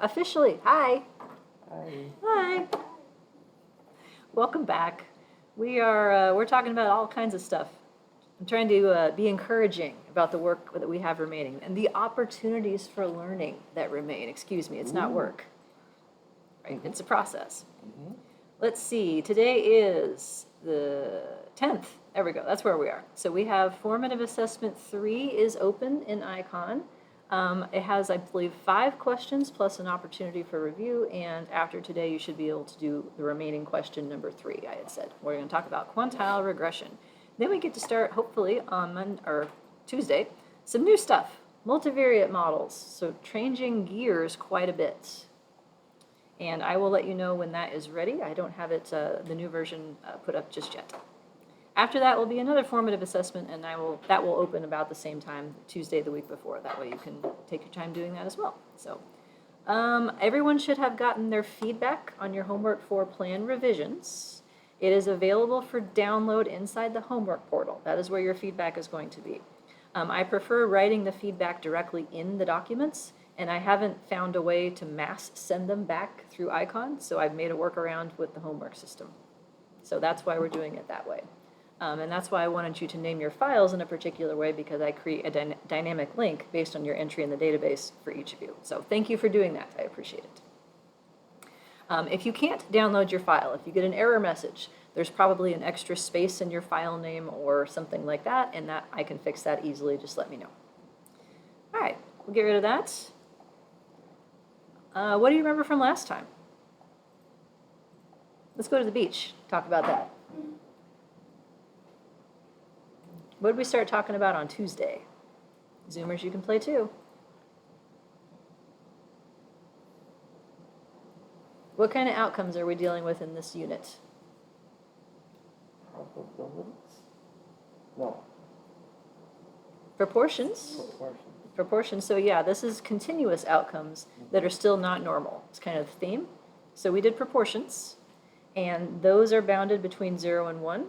officially, hi. Hi. Hi. Welcome back. We're talking about all kinds of stuff. I'm trying to be encouraging about the work that we have remaining and the opportunities for learning that remain. Excuse me, it's not work. Right? It's a process. Let's see, today is the 10th. There we go, that's where we are. So we have Formative Assessment 3 is open in ICON. It has, I believe, 5 questions plus an opportunity for review, and after today you should be able to do the remaining question number 3, I had said. We're going to talk about quantile regression. Then we get to start, hopefully, on Tuesday, some new stuff, multivariate models, so changing gears quite a bit. And I will let you know when that is ready. I don't have it, the new version put up just yet. After that will be another formative assessment, and that will open about the same time, Tuesday the week before. That way you can take your time doing that as well. So everyone should have gotten their feedback on your homework for plan revisions. It is available for download inside the homework portal. That is where your feedback is going to be. I prefer writing the feedback directly in the documents, and I haven't found a way to mass send them back through ICON, so I've made a workaround with the homework system. So that's why we're doing it that way. And that's why I wanted you to name your files in a particular way, because I create a dynamic link based on your entry in the database for each of you. So thank you for doing that. I appreciate it. If you can't download your file, if you get an error message, there's probably an extra space in your file name or something like that, and that I can fix that easily. Just let me know. All right, we'll get rid of that. What do you remember from last time? Let's go to the beach, talk about that. What did we start talking about on Tuesday? Zoomers, you can play too. What kind of outcomes are we dealing with in this unit? Probabilities? No. Proportions? Proportions. So yeah, this is continuous outcomes that are still not normal. It's kind of the theme. So we did proportions, and those are bounded between 0 and 1.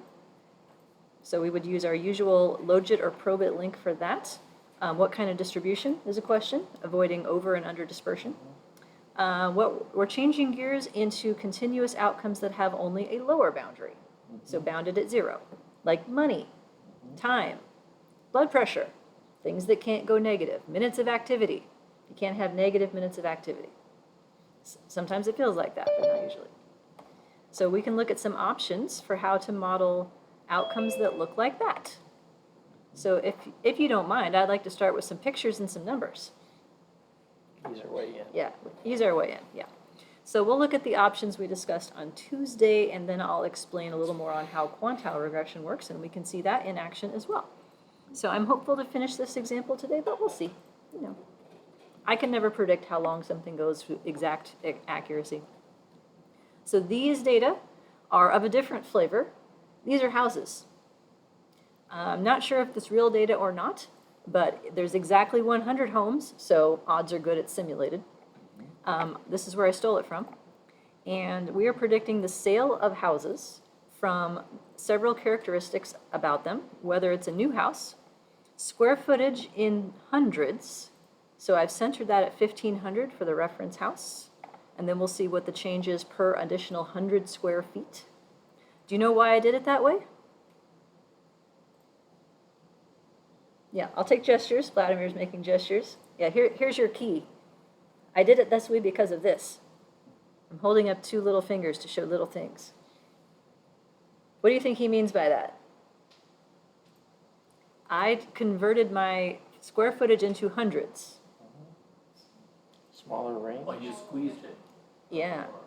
So we would use our usual logit or probit link for that. What kind of distribution is a question, avoiding over and under dispersion. We're changing gears into continuous outcomes that have only a lower boundary, so bounded at 0, like money, time, blood pressure, things that can't go negative, minutes of activity. You can't have negative minutes of activity. Sometimes it feels like that, but not usually. So we can look at some options for how to model outcomes that look like that. So if you don't mind, I'd like to start with some pictures and some numbers. Ease our way in. Yeah, ease our way in, yeah. So we'll look at the options we discussed on Tuesday, and then I'll explain a little more on how quantile regression works, and we can see that in action as well. So I'm hopeful to finish this example today, but we'll see. You know, I can never predict how long something goes with exact accuracy. So these data are of a different flavor. These are houses. I'm not sure if it's real data or not, but there's exactly 100 homes, so odds are good it's simulated. This is where I stole it from. And we are predicting the sale of houses from several characteristics about them, whether it's a new house, square footage in hundreds, so I've centered that at 1,500 for the reference house, and then we'll see what the change is per additional 100 square feet. Do you know why I did it that way? Yeah, I'll take gestures. Vladimir's making gestures. Yeah, here's your key. I did it this way because of this. I'm holding up 2 little fingers to show little things. What do you think he means by that? I converted my square footage into hundreds. Smaller range? Well, you squeezed it. Yeah. Or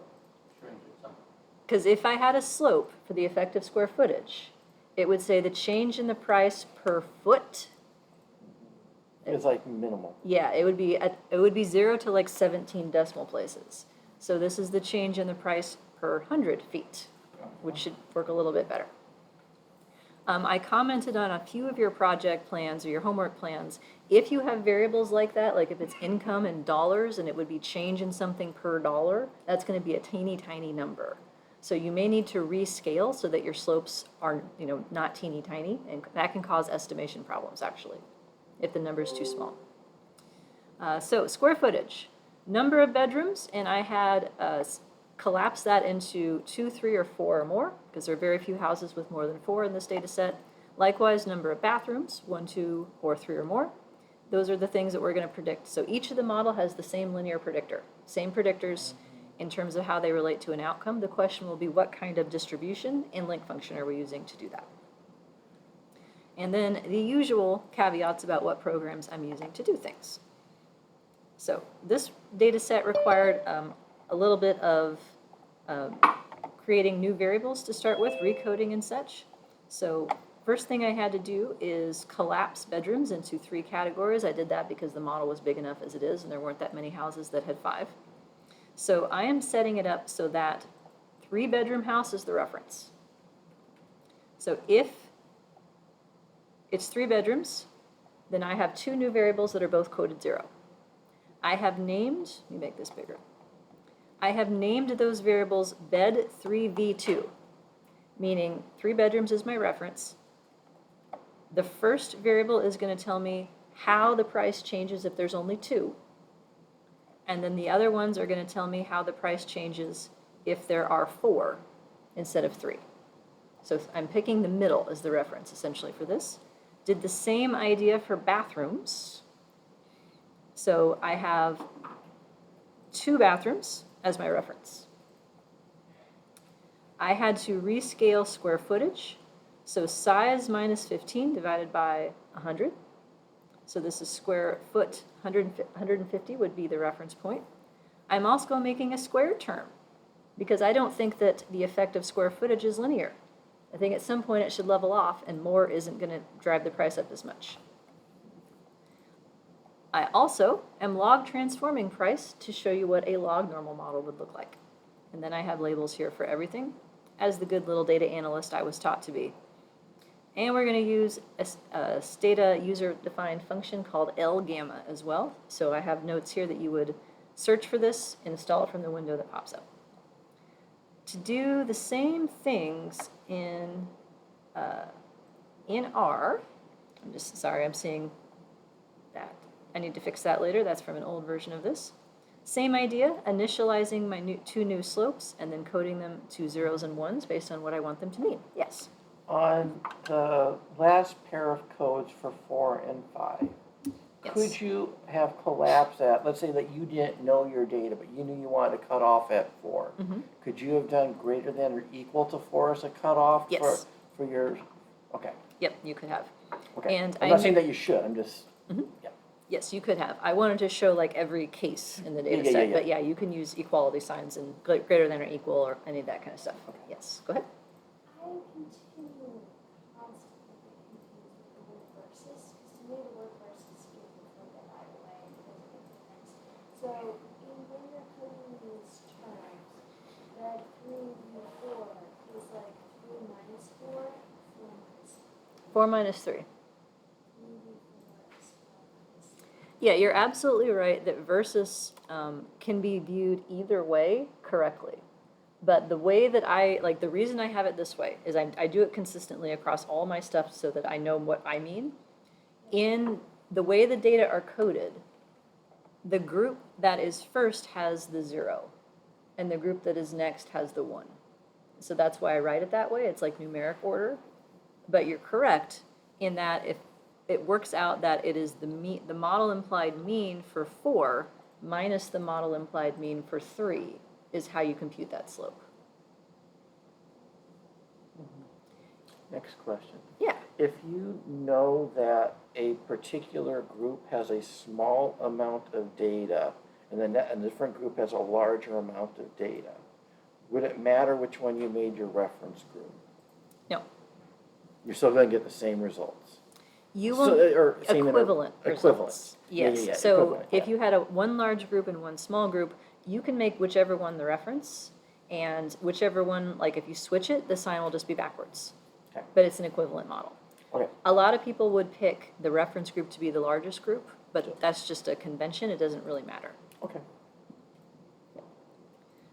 shrinked it something. Because if I had a slope for the effective square footage, it would say the change in the price per foot. It's like minimal. Yeah, it would be 0 to like 17 decimal places. So this is the change in the price per 100 feet, which should work a little bit better. I commented on a few of your project plans or your homework plans. If you have variables like that, like if it's income in dollars and it would be change in something per dollar, that's going to be a teeny tiny number. So you may need to rescale so that your slopes are, not teeny tiny, and that can cause estimation problems actually, if the number is too small. So square footage. number of bedrooms, and I had collapsed that into 2, 3, or 4 or more, because there are very few houses with more than 4 in this data set. Likewise, number of bathrooms, 1, 2, or 3 or more. Those are the things that we're going to predict. So each of the model has the same linear predictor, same predictors in terms of how they relate to an outcome. The question will be what kind of distribution and link function are we using to do that? And then the usual caveats about what programs I'm using to do things. So this data set required a little bit of creating new variables to start with, recoding and such. So first thing I had to do is collapse bedrooms into 3 categories. I did that because the model was big enough as it is, and there weren't that many houses that had 5. So I am setting it up so that 3-bedroom house is the reference. So if it's 3 bedrooms, then I have 2 new variables that are both coded 0. I have named, let me make this bigger. I have named those variables bed 3v2, meaning 3 bedrooms is my reference. The first variable is going to tell me how the price changes if there's only 2. And then the other ones are going to tell me how the price changes if there are 4 instead of 3. So I'm picking the middle as the reference essentially for this. Did the same idea for bathrooms. So I have 2 bathrooms as my reference. I had to rescale square footage. So size minus 15 divided by 100. So this is square foot, 150 would be the reference point. I'm also making a square term because I don't think that the effect of square footage is linear. I think at some point it should level off and more isn't going to drive the price up as much. I also am log transforming price to show you what a log normal model would look like. And then I have labels here for everything, as the good little data analyst I was taught to be. And we're going to use a Stata user-defined function called L-gamma as well. So I have notes here that you would search for this, install it from the window that pops up. To do the same things in R, I'm seeing that. I need to fix that later. That's from an old version of this. Same idea, initializing my 2 new slopes and then coding them to 0s and 1s based on what I want them to mean. Yes? On the last pair of codes for 4 and 5, Yes. could you have collapsed that? Let's say that you didn't know your data, but you knew you wanted to cut off at 4. Mm-hmm. Could you have done greater than or equal to 4 as a cutoff Yes. for your, okay. Yep, you could have. Okay. And I'm not saying that you should, I'm just, yeah. Yes, you could have. I wanted to show like every case in the data set, but yeah, you can use equality signs and greater than or equal or any of that kind of stuff. Okay. Yes, go ahead. I continue constantly get confused with the word versus, because to me the word versus gives me like a right away and it doesn't make sense. So when you're coding these terms, that 3v4 is like 3 minus 4, 4 minus 4 minus 3. 3v4 is 4 minus 3. Yeah, you're absolutely right that versus can be viewed either way correctly. But the way that the reason I have it this way is I do it consistently across all my stuff so that I know what I mean. In the way the data are coded, the group that is first has the 0, and the group that is next has the 1. So that's why I write it that way. It's like numeric order. But you're correct in that if it works out that it is the model implied mean for 4 minus the model implied mean for 3 is how you compute that slope. Next question. Yeah. If you know that a particular group has a small amount of data and a different group has a larger amount of data, would it matter which one you made your reference group? No. You're still going to get the same results. You So, will or same equivalent results. Yeah, Yes. So equivalent, if yeah. you had one large group and one small group, you can make whichever one the reference, and whichever one, like if you switch it, the sign will just be backwards. Okay. But it's an equivalent model. Okay. A lot of people would pick the reference group to be the largest group, but that's just a convention. It doesn't really matter. Okay.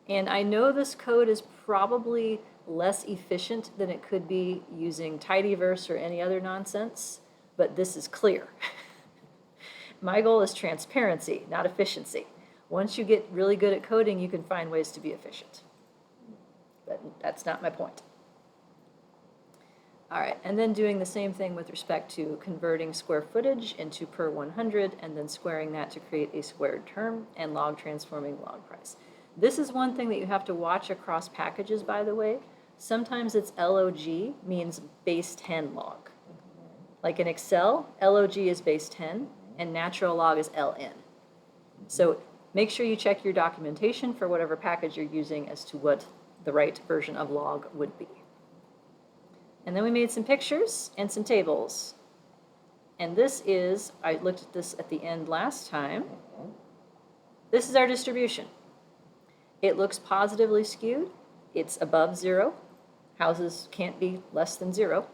And I know this code is probably less efficient than it could be using tidyverse or any other nonsense, but this is clear. My goal is transparency, not efficiency. Once you get really good at coding, you can find ways to be efficient. But that's not my point. All right, and then doing the same thing with respect to converting square footage into per 100 and then squaring that to create a squared term and log transforming log price. This is one thing that you have to watch across packages, by the way. Sometimes it's LOG, means base 10 log. Like in Excel, LOG is base 10 and natural log is LN. So make sure you check your documentation for whatever package you're using as to what the right version of log would be. And then we made some pictures and some tables. And this is, I looked at this at the end last time. This is our distribution. It looks positively skewed. It's above 0. Houses can't be less than 0.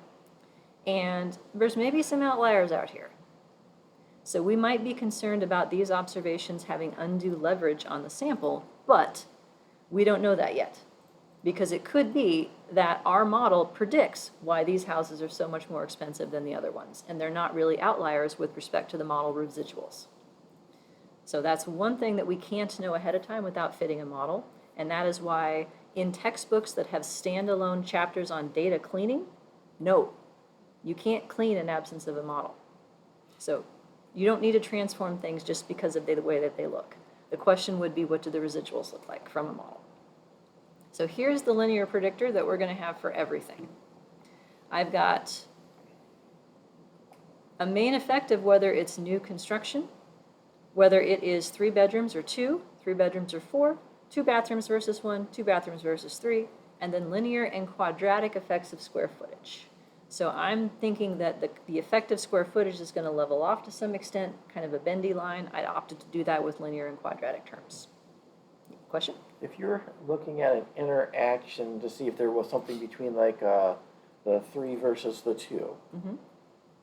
And there's maybe some outliers out here. So we might be concerned about these observations having undue leverage on the sample, but we don't know that yet. Because it could be that our model predicts why these houses are so much more expensive than the other ones, and they're not really outliers with respect to the model residuals. So that's one thing that we can't know ahead of time without fitting a model, and that is why in textbooks that have standalone chapters on data cleaning, no, you can't clean in absence of a model. So you don't need to transform things just because of the way that they look. The question would be, what do the residuals look like from a model? So here's the linear predictor that we're going to have for everything. I've got a main effect of whether it's new construction, whether it is 3 bedrooms or 2, 3 bedrooms or 4, 2 bathrooms versus 1, 2 bathrooms versus 3, and then linear and quadratic effects of square footage. So I'm thinking that the effect of square footage is going to level off to some extent, kind of a bendy line. I opted to do that with linear and quadratic terms. Question? If you're looking at an interaction to see if there was something between like the 3 versus the 2,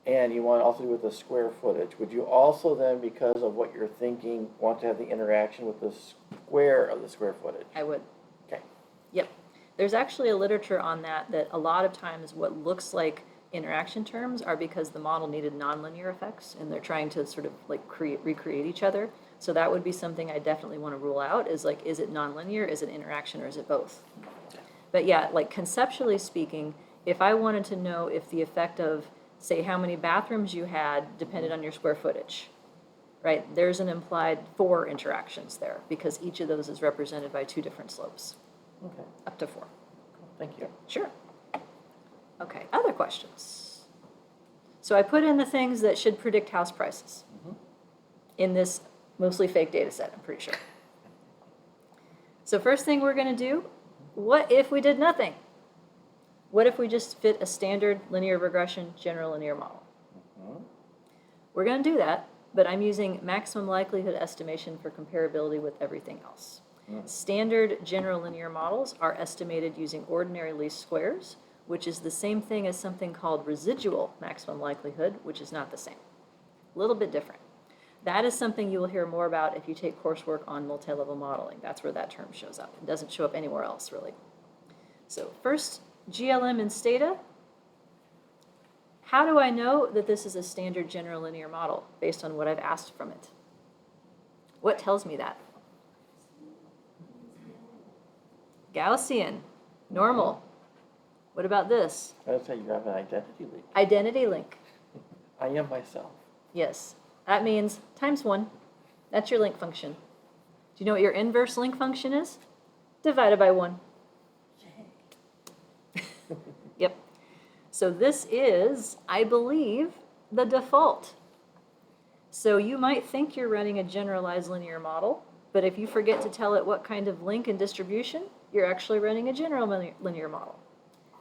and you want to also do with the square footage, would you also then, because of what you're thinking, want to have the interaction with the square of the square footage? I would. Okay. Yep. There's actually a literature on that a lot of times what looks like interaction terms are because the model needed nonlinear effects, and they're trying to sort of like recreate each other. So that would be something I definitely want to rule out, is like, is it nonlinear, is it interaction, or is it both? But yeah, like conceptually speaking, if I wanted to know if the effect of, say, how many bathrooms you had depended on your square footage, right? There's an implied 4 interactions there because each of those is represented by 2 different slopes, Okay. up to 4. Thank you. Sure. Okay, other questions? So I put in the things that should predict house prices in this mostly fake data set, I'm pretty sure. So first thing we're going to do, what if we did nothing? What if we just fit a standard linear regression general linear model? We're going to do that, but I'm using maximum likelihood estimation for comparability with everything else. Standard general linear models are estimated using ordinary least squares, which is the same thing as something called residual maximum likelihood, which is not the same. A little bit different. That is something you will hear more about if you take coursework on multi-level modeling. That's where that term shows up. It doesn't show up anywhere else, really. So first, GLM and Stata. How do I know that this is a standard general linear model based on what I've asked from it? What tells me that? Gaussian, normal. What about this? I would say you have an identity leak. Identity link. I am myself. Yes, that means times 1. That's your link function. Do you know what your inverse link function is? Divided by 1. Yep. So this is, I believe, the default. So you might think you're running a generalized linear model, but if you forget to tell it what kind of link and distribution, you're actually running a general linear model.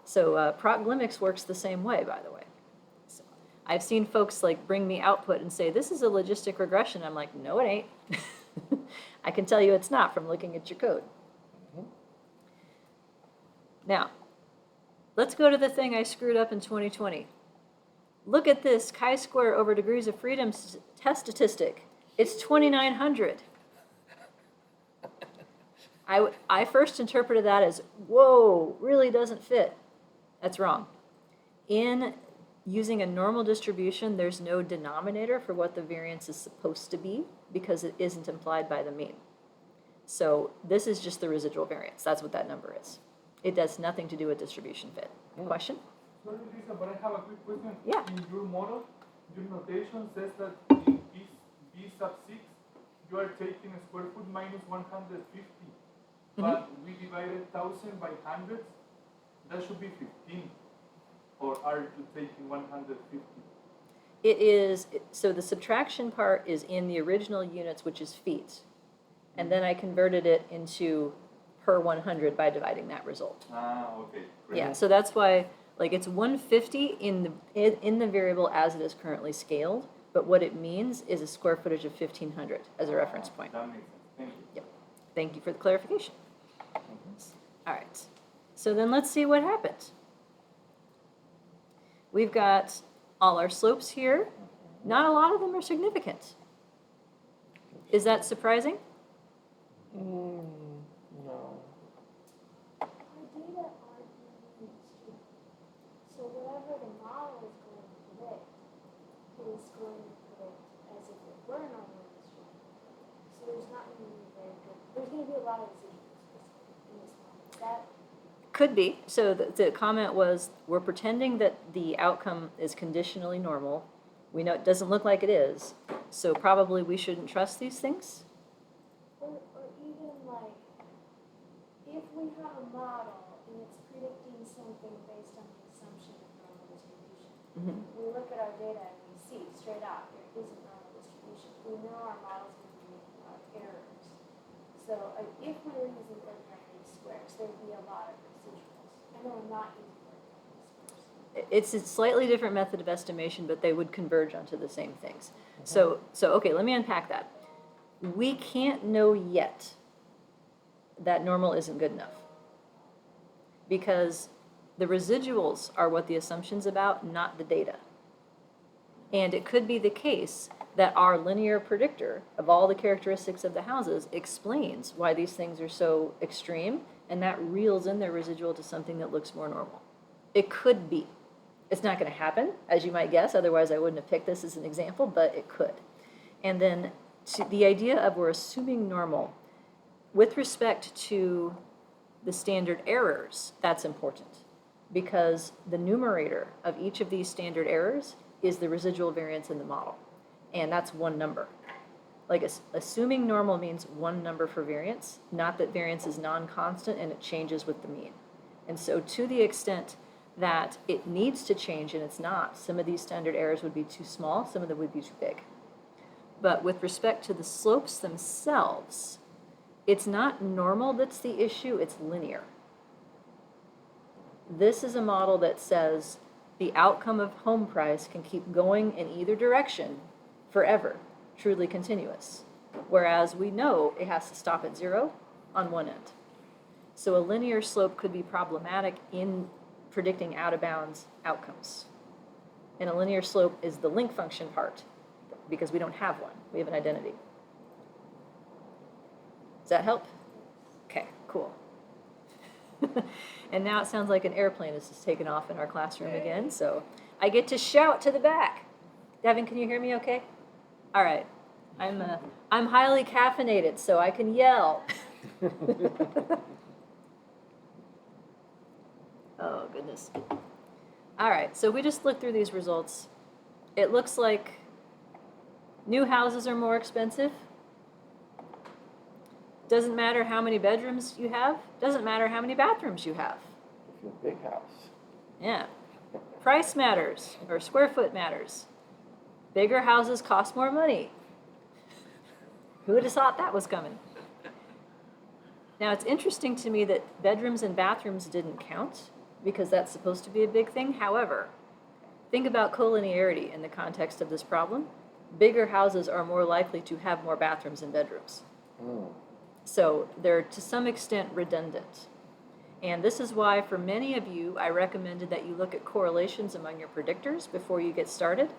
So Procglimics works the same way, by the way. So I've seen folks like bring me output and say, this is a logistic regression. I'm like, no, it ain't. I can tell you it's not from looking at your code. Now, let's go to the thing I screwed up in 2020. Look at this chi-square over degrees of freedom test statistic. It's 2,900. I first interpreted that as, whoa, really doesn't fit. That's wrong. In using a normal distribution, there's no denominator for what the variance is supposed to be because it isn't implied by the mean. So this is just the residual variance. That's what that number is. It does nothing to do with distribution fit. Question? Sorry, Lisa, but I have a quick question. Yeah. In your model, your notation says that in B sub 6, you are taking a square foot minus 150. But we divided 1,000 by hundreds. That should be 15. Or are you taking 150? It is, so the subtraction part is in the original units, which is feet. And then I converted it into per 100 by dividing that result. Ah, okay. Great. Yeah, so that's why, like, it's 150 in the variable as it is currently scaled, but what it means is a square footage of 1,500 as a reference point. That makes sense. Thank you. Yep. Thank you for the clarification. All right, so then let's see what happens. We've got all our slopes here. Not a lot of them are significant. Is that surprising? No. Our data aren't really extreme. So whatever the model is going to predict, it is going to predict as if it were normally distributed. So there's not going to be very good, there's going to be a lot of residuals in this model. Is that Could be. So the comment was, we're pretending that the outcome is conditionally normal. We know it doesn't look like it is, so probably we shouldn't trust these things. Or even like, if we have a model and it's predicting something based on the assumption of normal distribution, we look at our data and we see straight out there isn't normal distribution. We know our model's going to be making a lot of errors. So if we were using ordinary least squares, there'd be a lot of residuals. I know we're not using ordinary least squares. It's a slightly different method of estimation, but they would converge onto the same things. So okay, let me unpack that. We can't know yet that normal isn't good enough, because the residuals are what the assumption's about, not the data. And it could be the case that our linear predictor of all the characteristics of the houses explains why these things are so extreme, and that reels in their residual to something that looks more normal. It could be. It's not going to happen, as you might guess, otherwise I wouldn't have picked this as an example, but it could. And then to the idea of we're assuming normal, with respect to the standard errors, that's important, because the numerator of each of these standard errors is the residual variance in the model, and that's one number. Like, assuming normal means one number for variance, not that variance is non-constant and it changes with the mean. And so to the extent that it needs to change and it's not, some of these standard errors would be too small, some of them would be too big. But with respect to the slopes themselves, it's not normal that's the issue, it's linear. This is a model that says the outcome of home price can keep going in either direction forever, truly continuous. Whereas we know it has to stop at 0 on one end. So a linear slope could be problematic in predicting out-of-bounds outcomes. And a linear slope is the link function part, because we don't have one. We have an identity. Does that help? Okay, cool. And now it sounds like an airplane is just taken off in our classroom again, so I get to shout to the back. Devin, can you hear me okay? All right. I'm highly caffeinated, so I can yell. Oh, goodness. All right, so we just looked through these results. It looks like new houses are more expensive. Doesn't matter how many bedrooms you have. Doesn't matter how many bathrooms you have. If you're a big house. Yeah. Price matters, or square foot matters. Bigger houses cost more money. Who would have thought that was coming? Now, it's interesting to me that bedrooms and bathrooms didn't count, because that's supposed to be a big thing. However, think about collinearity in the context of this problem. Bigger houses are more likely to have more bathrooms and bedrooms. So they're to some extent redundant. And this is why for many of you, I recommended that you look at correlations among your predictors before you get started.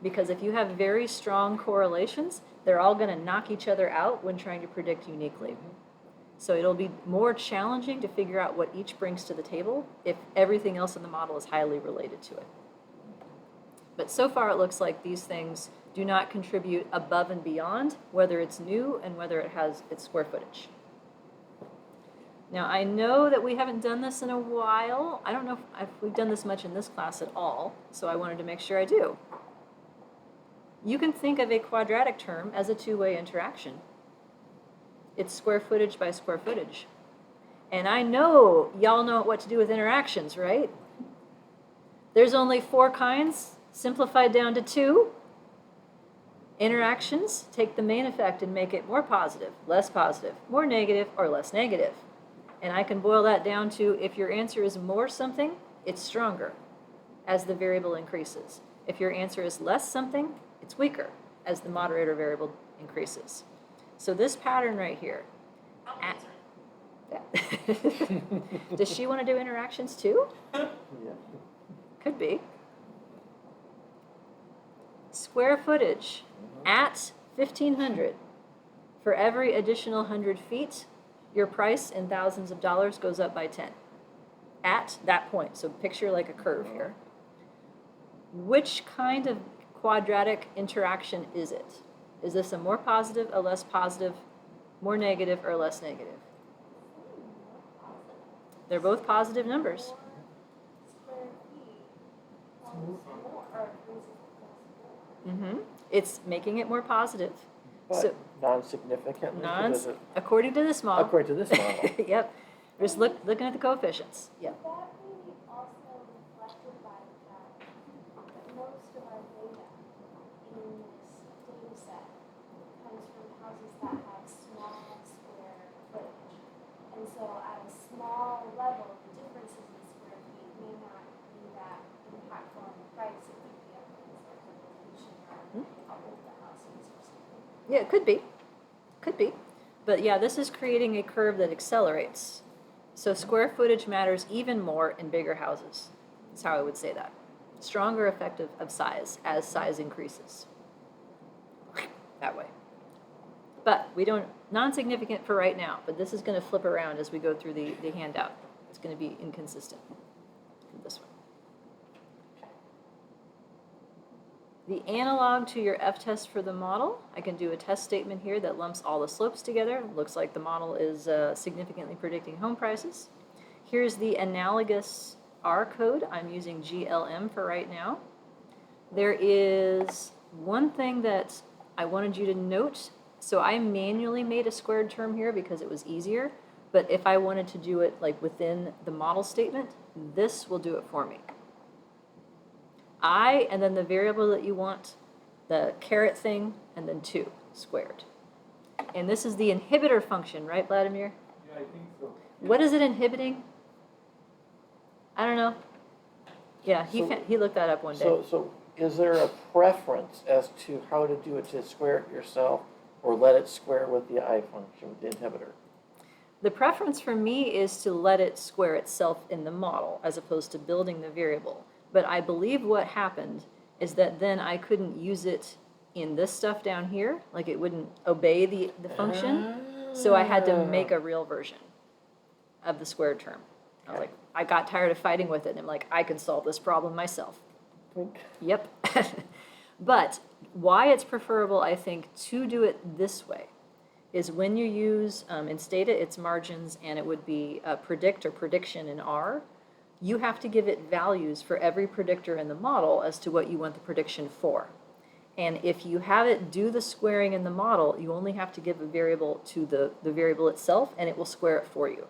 Because if you have very strong correlations, they're all going to knock each other out when trying to predict uniquely. So it'll be more challenging to figure out what each brings to the table if everything else in the model is highly related to it. But so far it looks like these things do not contribute above and beyond, whether it's new and whether it has its square footage. Now, I know that we haven't done this in a while. I don't know if we've done this much in this class at all, so I wanted to make sure I do. You can think of a quadratic term as a two-way interaction. It's square footage by square footage. And I know y'all know what to do with interactions, right? There's only 4 kinds, simplified down to 2. Interactions take the main effect and make it more positive, less positive, more negative, or less negative. And I can boil that down to if your answer is more something, it's stronger as the variable increases. If your answer is less something, it's weaker as the moderator variable increases. So this pattern right here. Does she want to do interactions too? Yeah. Could be. Square footage at 1,500. For every additional 100 feet, your price in thousands of dollars goes up by 10. At that point, so picture like a curve here. Which kind of quadratic interaction is it? Is this a more positive, a less positive, more negative, or less negative? They're both positive numbers. Square feet, more, or Mm-hmm. It's making it more positive. But So non-significant. according to this model. According to this model. Yep. Just looking at the coefficients. Yep. Would that be also reflected by the fact that most of our data in this data set comes from houses that have small square footage? And so at a small level, the differences in square feet may not be that impactful on the price. It could be on things like the location or how old the house is or something. Yeah, it could be. Could be. But yeah, this is creating a curve that accelerates. So square footage matters even more in bigger houses. That's how I would say that. Stronger effect of size as size increases. That way. But we don't, non-significant for right now, but this is going to flip around as we go through the handout. It's going to be inconsistent from this one. The analog to your F-test for the model, I can do a test statement here that lumps all the slopes together. Looks like the model is significantly predicting home prices. Here's the analogous R code. I'm using GLM for right now. There is one thing that I wanted you to note. So I manually made a squared term here because it was easier. But if I wanted to do it like within the model statement, this will do it for me. I, and then the variable that you want, the caret thing, and then 2 squared. And this is the inhibitor function, right, Vladimir? Yeah, I think so. What is it inhibiting? I don't know. Yeah, he looked that up one day. So is there a preference as to how to do it, to square it yourself or let it square with the I function, with the inhibitor? The preference for me is to let it square itself in the model as opposed to building the variable. But I believe what happened is that then I couldn't use it in this stuff down here, like it wouldn't obey the function. So I had to make a real version of the squared term. I was like, I got tired of fighting with it, and I'm like, I can solve this problem myself. Yep. But why it's preferable, I think, to do it this way is when you use, in Stata, it's margins, and it would be predict or prediction in R. You have to give it values for every predictor in the model as to what you want the prediction for. And if you have it do the squaring in the model, you only have to give a variable to the variable itself, and it will square it for you.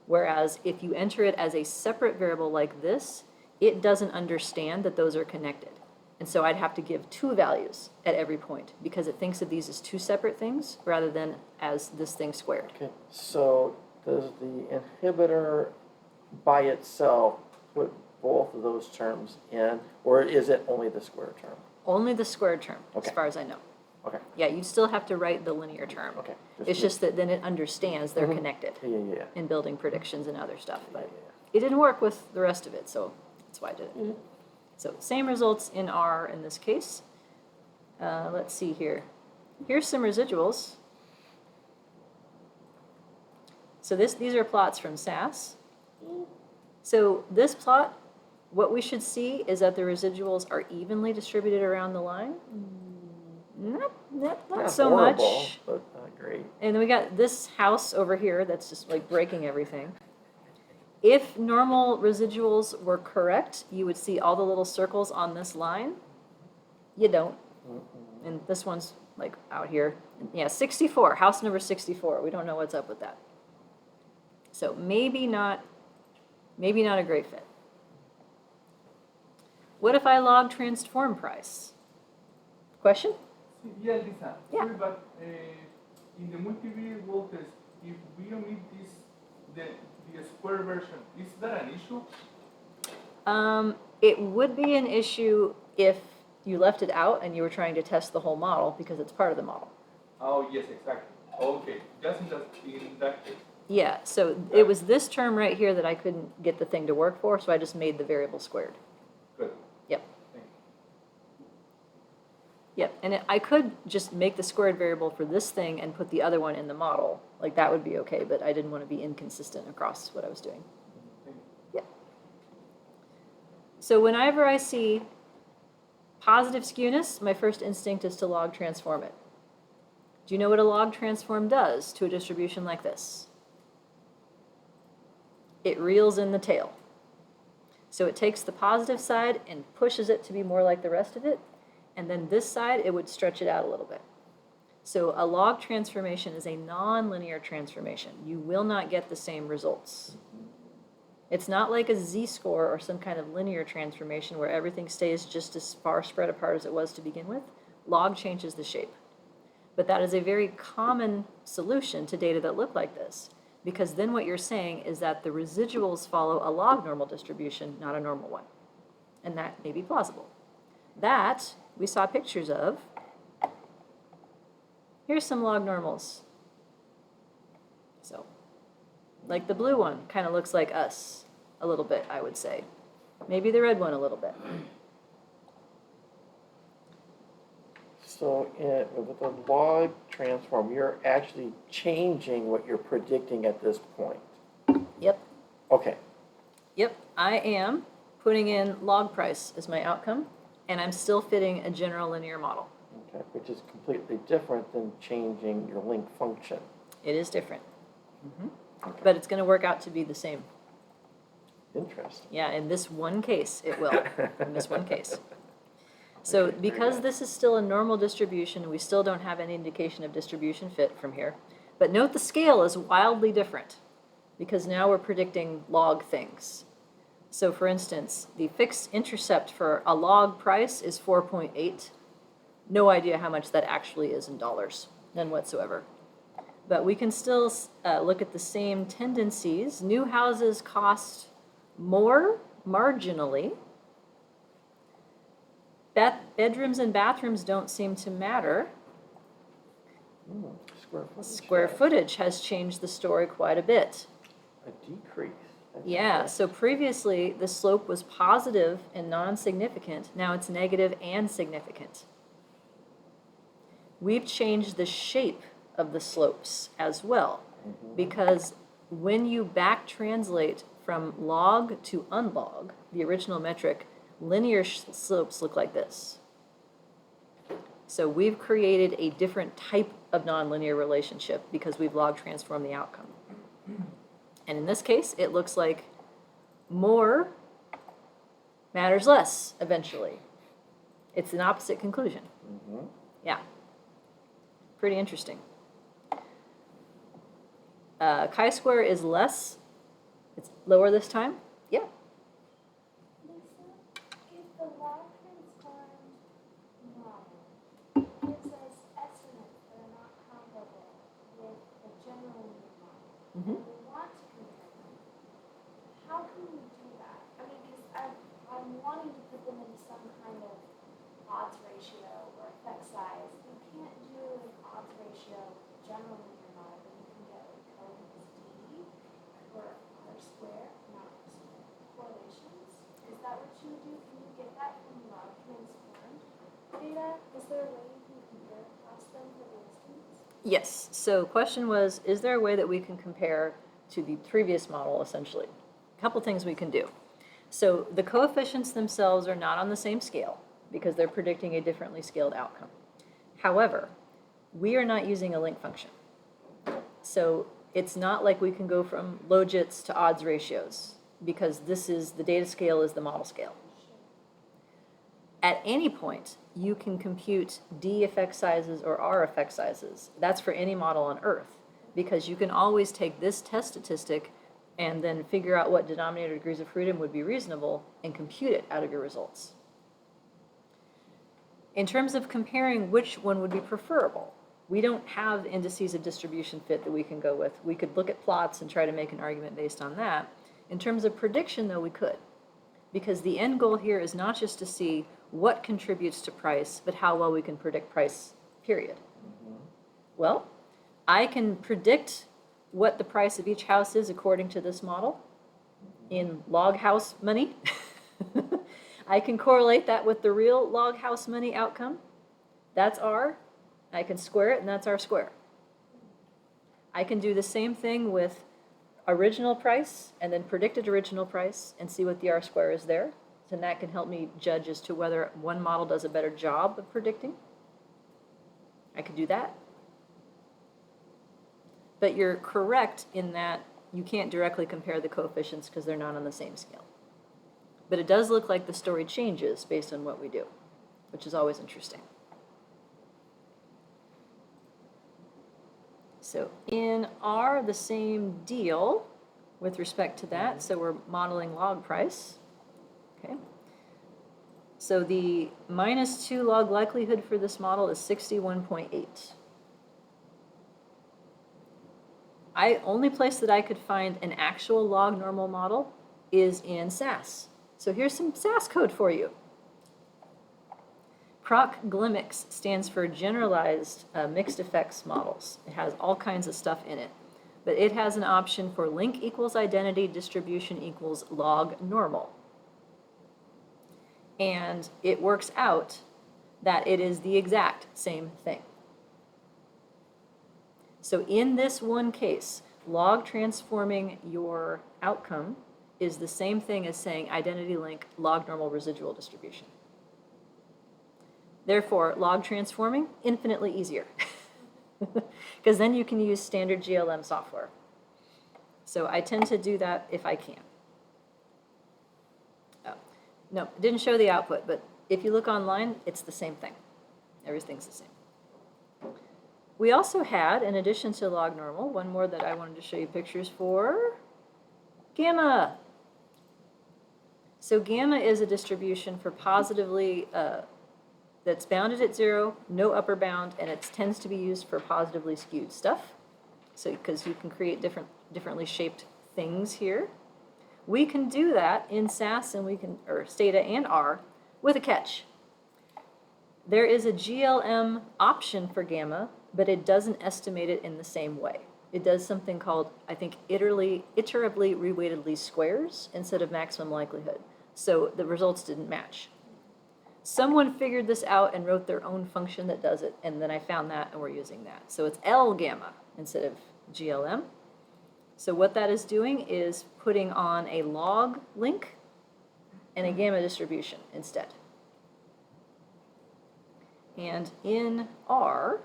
Whereas if you enter it as a separate variable like this, it doesn't understand that those are connected. And so I'd have to give 2 values at every point because it thinks of these as 2 separate things rather than as this thing squared. Okay, so does the inhibitor by itself put both of those terms in, or is it only the square term? Only the squared term, Okay. as far as I know. Okay. Yeah, you still have to write the linear term. Okay. It's just that then it understands they're connected Yeah. in building predictions and other stuff. But Yeah. it didn't work with the rest of it, so that's why I did it. So same results in R in this case. Let's see here. Here's some residuals. So these are plots from SAS. So this plot, what we should see is that the residuals are evenly distributed around the line. Not Not so horrible, much. but not great. And then we got this house over here that's just like breaking everything. If normal residuals were correct, you would see all the little circles on this line. You don't. And this one's like out here. Yeah, 64, house number 64. We don't know what's up with that. So maybe not a great fit. What if I log transform price? Question? Yeah, Lisa. Yeah. Sorry, but in the multivariable test, if we omit the square version, is that an issue? It would be an issue if you left it out and you were trying to test the whole model because it's part of the model. Oh, yes, exactly. Okay, just in that case. Yeah, so it was this term right here that I couldn't get the thing to work for, so I just made the variable squared. Good. Yep. Thank you. Yep, and I could just make the squared variable for this thing and put the other one in the model. Like, that would be okay, but I didn't want to be inconsistent across what I was doing. Thank you. Yep. So whenever I see positive skewness, my first instinct is to log transform it. Do you know what a log transform does to a distribution like this? It reels in the tail. So it takes the positive side and pushes it to be more like the rest of it, and then this side, it would stretch it out a little bit. So a log transformation is a nonlinear transformation. You will not get the same results. It's not like a z-score or some kind of linear transformation where everything stays just as far spread apart as it was to begin with. Log changes the shape. But that is a very common solution to data that look like this, because then what you're saying is that the residuals follow a log normal distribution, not a normal one. And that may be plausible. That we saw pictures of. Here's some log normals. So, like the blue one kind of looks like us a little bit, I would say. Maybe the red one a little bit. So with the log transform, you're actually changing what you're predicting at this point. Yep. Okay. Yep, I am putting in log price as my outcome, and I'm still fitting a general linear model. Okay, which is completely different than changing your link function. It is different. But it's going to work out to be the same. Interesting. Yeah, in this one case, it will. In this one case. So because this is still a normal distribution, we still don't have any indication of distribution fit from here. But note the scale is wildly different because now we're predicting log things. So for instance, the fixed intercept for a log price is 4.8. No idea how much that actually is in dollars, none whatsoever. But we can still look at the same tendencies. New houses cost more marginally. Bedrooms and bathrooms don't seem to matter. Square footage. Square footage has changed the story quite a bit. A decrease. That's Yeah, interesting. so previously the slope was positive and non-significant. Now it's negative and significant. We've changed the shape of the slopes as well, because when you back translate from log to unlog, the original metric, linear slopes look like this. So we've created a different type of nonlinear relationship because we've log transformed the outcome. And in this case, it looks like more matters less eventually. It's an opposite conclusion. Yeah. Pretty interesting. Chi-square is less. It's lower this time. Yeah. Lisa, if the log transformed model gives us estimates that are not comparable with the general linear model, and we want to compare them, how can we do that? I mean, because I'm wanting to put them into some kind of odds ratio or effect size. You can't do an odds ratio with the general linear model, but you can get like cohen's d or r square, not r square, correlations. Is that what you would do? Can you get that from log transformed data? Is there a way you can compare across them for the estimates? Yes. So question was, is there a way that we can compare to the previous model essentially? A couple things we can do. So the coefficients themselves are not on the same scale because they're predicting a differently scaled outcome. However, we are not using a link function. So it's not like we can go from logits to odds ratios, because this is, the data scale is the model scale. At any point, you can compute D effect sizes or R effect sizes. That's for any model on Earth, because you can always take this test statistic and then figure out what denominator degrees of freedom would be reasonable and compute it out of your results. In terms of comparing which one would be preferable, we don't have indices of distribution fit that we can go with. We could look at plots and try to make an argument based on that. In terms of prediction, though, we could, because the end goal here is not just to see what contributes to price, but how well we can predict price, period. Well, I can predict what the price of each house is according to this model in log house money. I can correlate that with the real log house money outcome. That's R. I can square it, and that's R square. I can do the same thing with original price and then predicted original price and see what the R square is there. And that can help me judge as to whether one model does a better job of predicting. I could do that. But you're correct in that you can't directly compare the coefficients because they're not on the same scale. But it does look like the story changes based on what we do, which is always interesting. So in R, the same deal with respect to that. So we're modeling log price. Okay. So the -2 log likelihood for this model is 61.8. Only place that I could find an actual log normal model is in SAS. So here's some SAS code for you. PROC-GLMX stands for Generalized Mixed Effects Models. It has all kinds of stuff in it. But it has an option for link equals identity, distribution equals log normal. And it works out that it is the exact same thing. So in this one case, log transforming your outcome is the same thing as saying identity link log normal residual distribution. Therefore, log transforming, infinitely easier. Because then you can use standard GLM software. So I tend to do that if I can. Oh, no, it didn't show the output, but if you look online, it's the same thing. Everything's the same. We also had, in addition to log normal, one more that I wanted to show you pictures for, gamma. So gamma is a distribution for positively, that's bounded at 0, no upper bound, and it tends to be used for positively skewed stuff. So because you can create differently shaped things here. We can do that in SAS and or Stata and R with a catch. There is a GLM option for gamma, but it doesn't estimate it in the same way. It does something called, I think, iteratively reweighted least squares instead of maximum likelihood. So the results didn't match. Someone figured this out and wrote their own function that does it, and then I found that and we're using that. So it's L gamma instead of GLM. So what that is doing is putting on a log link and a gamma distribution instead. And in R,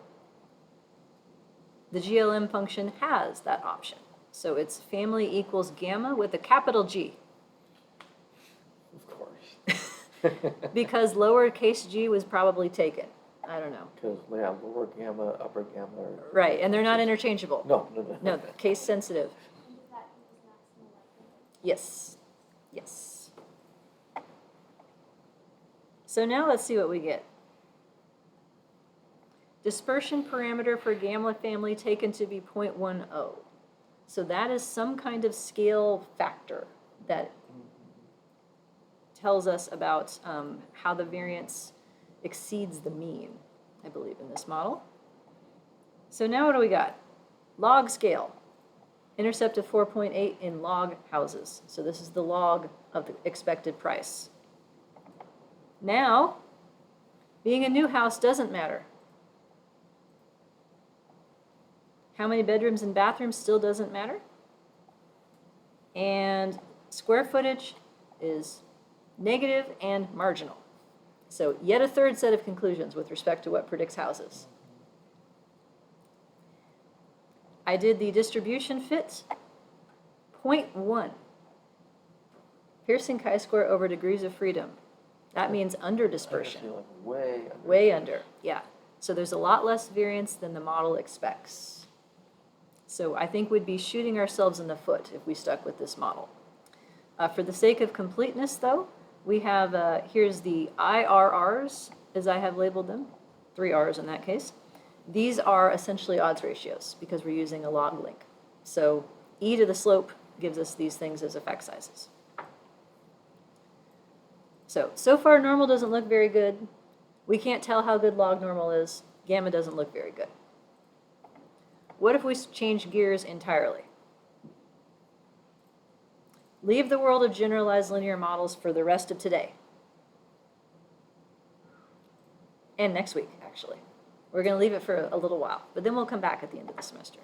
the GLM function has that option. So it's family equals gamma with a capital G. Of course. Because lowercase g was probably taken. I don't know. Because, yeah, lower gamma, upper gamma. Right, and they're not interchangeable. No. No, case sensitive. And does that use maximum likelihood? Yes, yes. So now let's see what we get. Dispersion parameter for gamma family taken to be 0.10. So that is some kind of scale factor that tells us about how the variance exceeds the mean, I believe, in this model. So now what do we got? Log scale. Intercept of 4.8 in log houses. So this is the log of the expected price. Now, being a new house doesn't matter. How many bedrooms and bathrooms still doesn't matter. And square footage is negative and marginal. So yet a third set of conclusions with respect to what predicts houses. I did the distribution fit, 0.1. Pearson chi-square over degrees of freedom. That means under dispersion. Actually, like way under. Way under, yeah. So there's a lot less variance than the model expects. So I think we'd be shooting ourselves in the foot if we stuck with this model. For the sake of completeness, though, we have, here's the IRRs, as I have labeled them, 3 R's in that case. These are essentially odds ratios because we're using a log link. So e to the slope gives us these things as effect sizes. So far normal doesn't look very good. We can't tell how good log normal is. Gamma doesn't look very good. What if we change gears entirely? Leave the world of generalized linear models for the rest of today. And next week, actually. We're going to leave it for a little while, but then we'll come back at the end of the semester.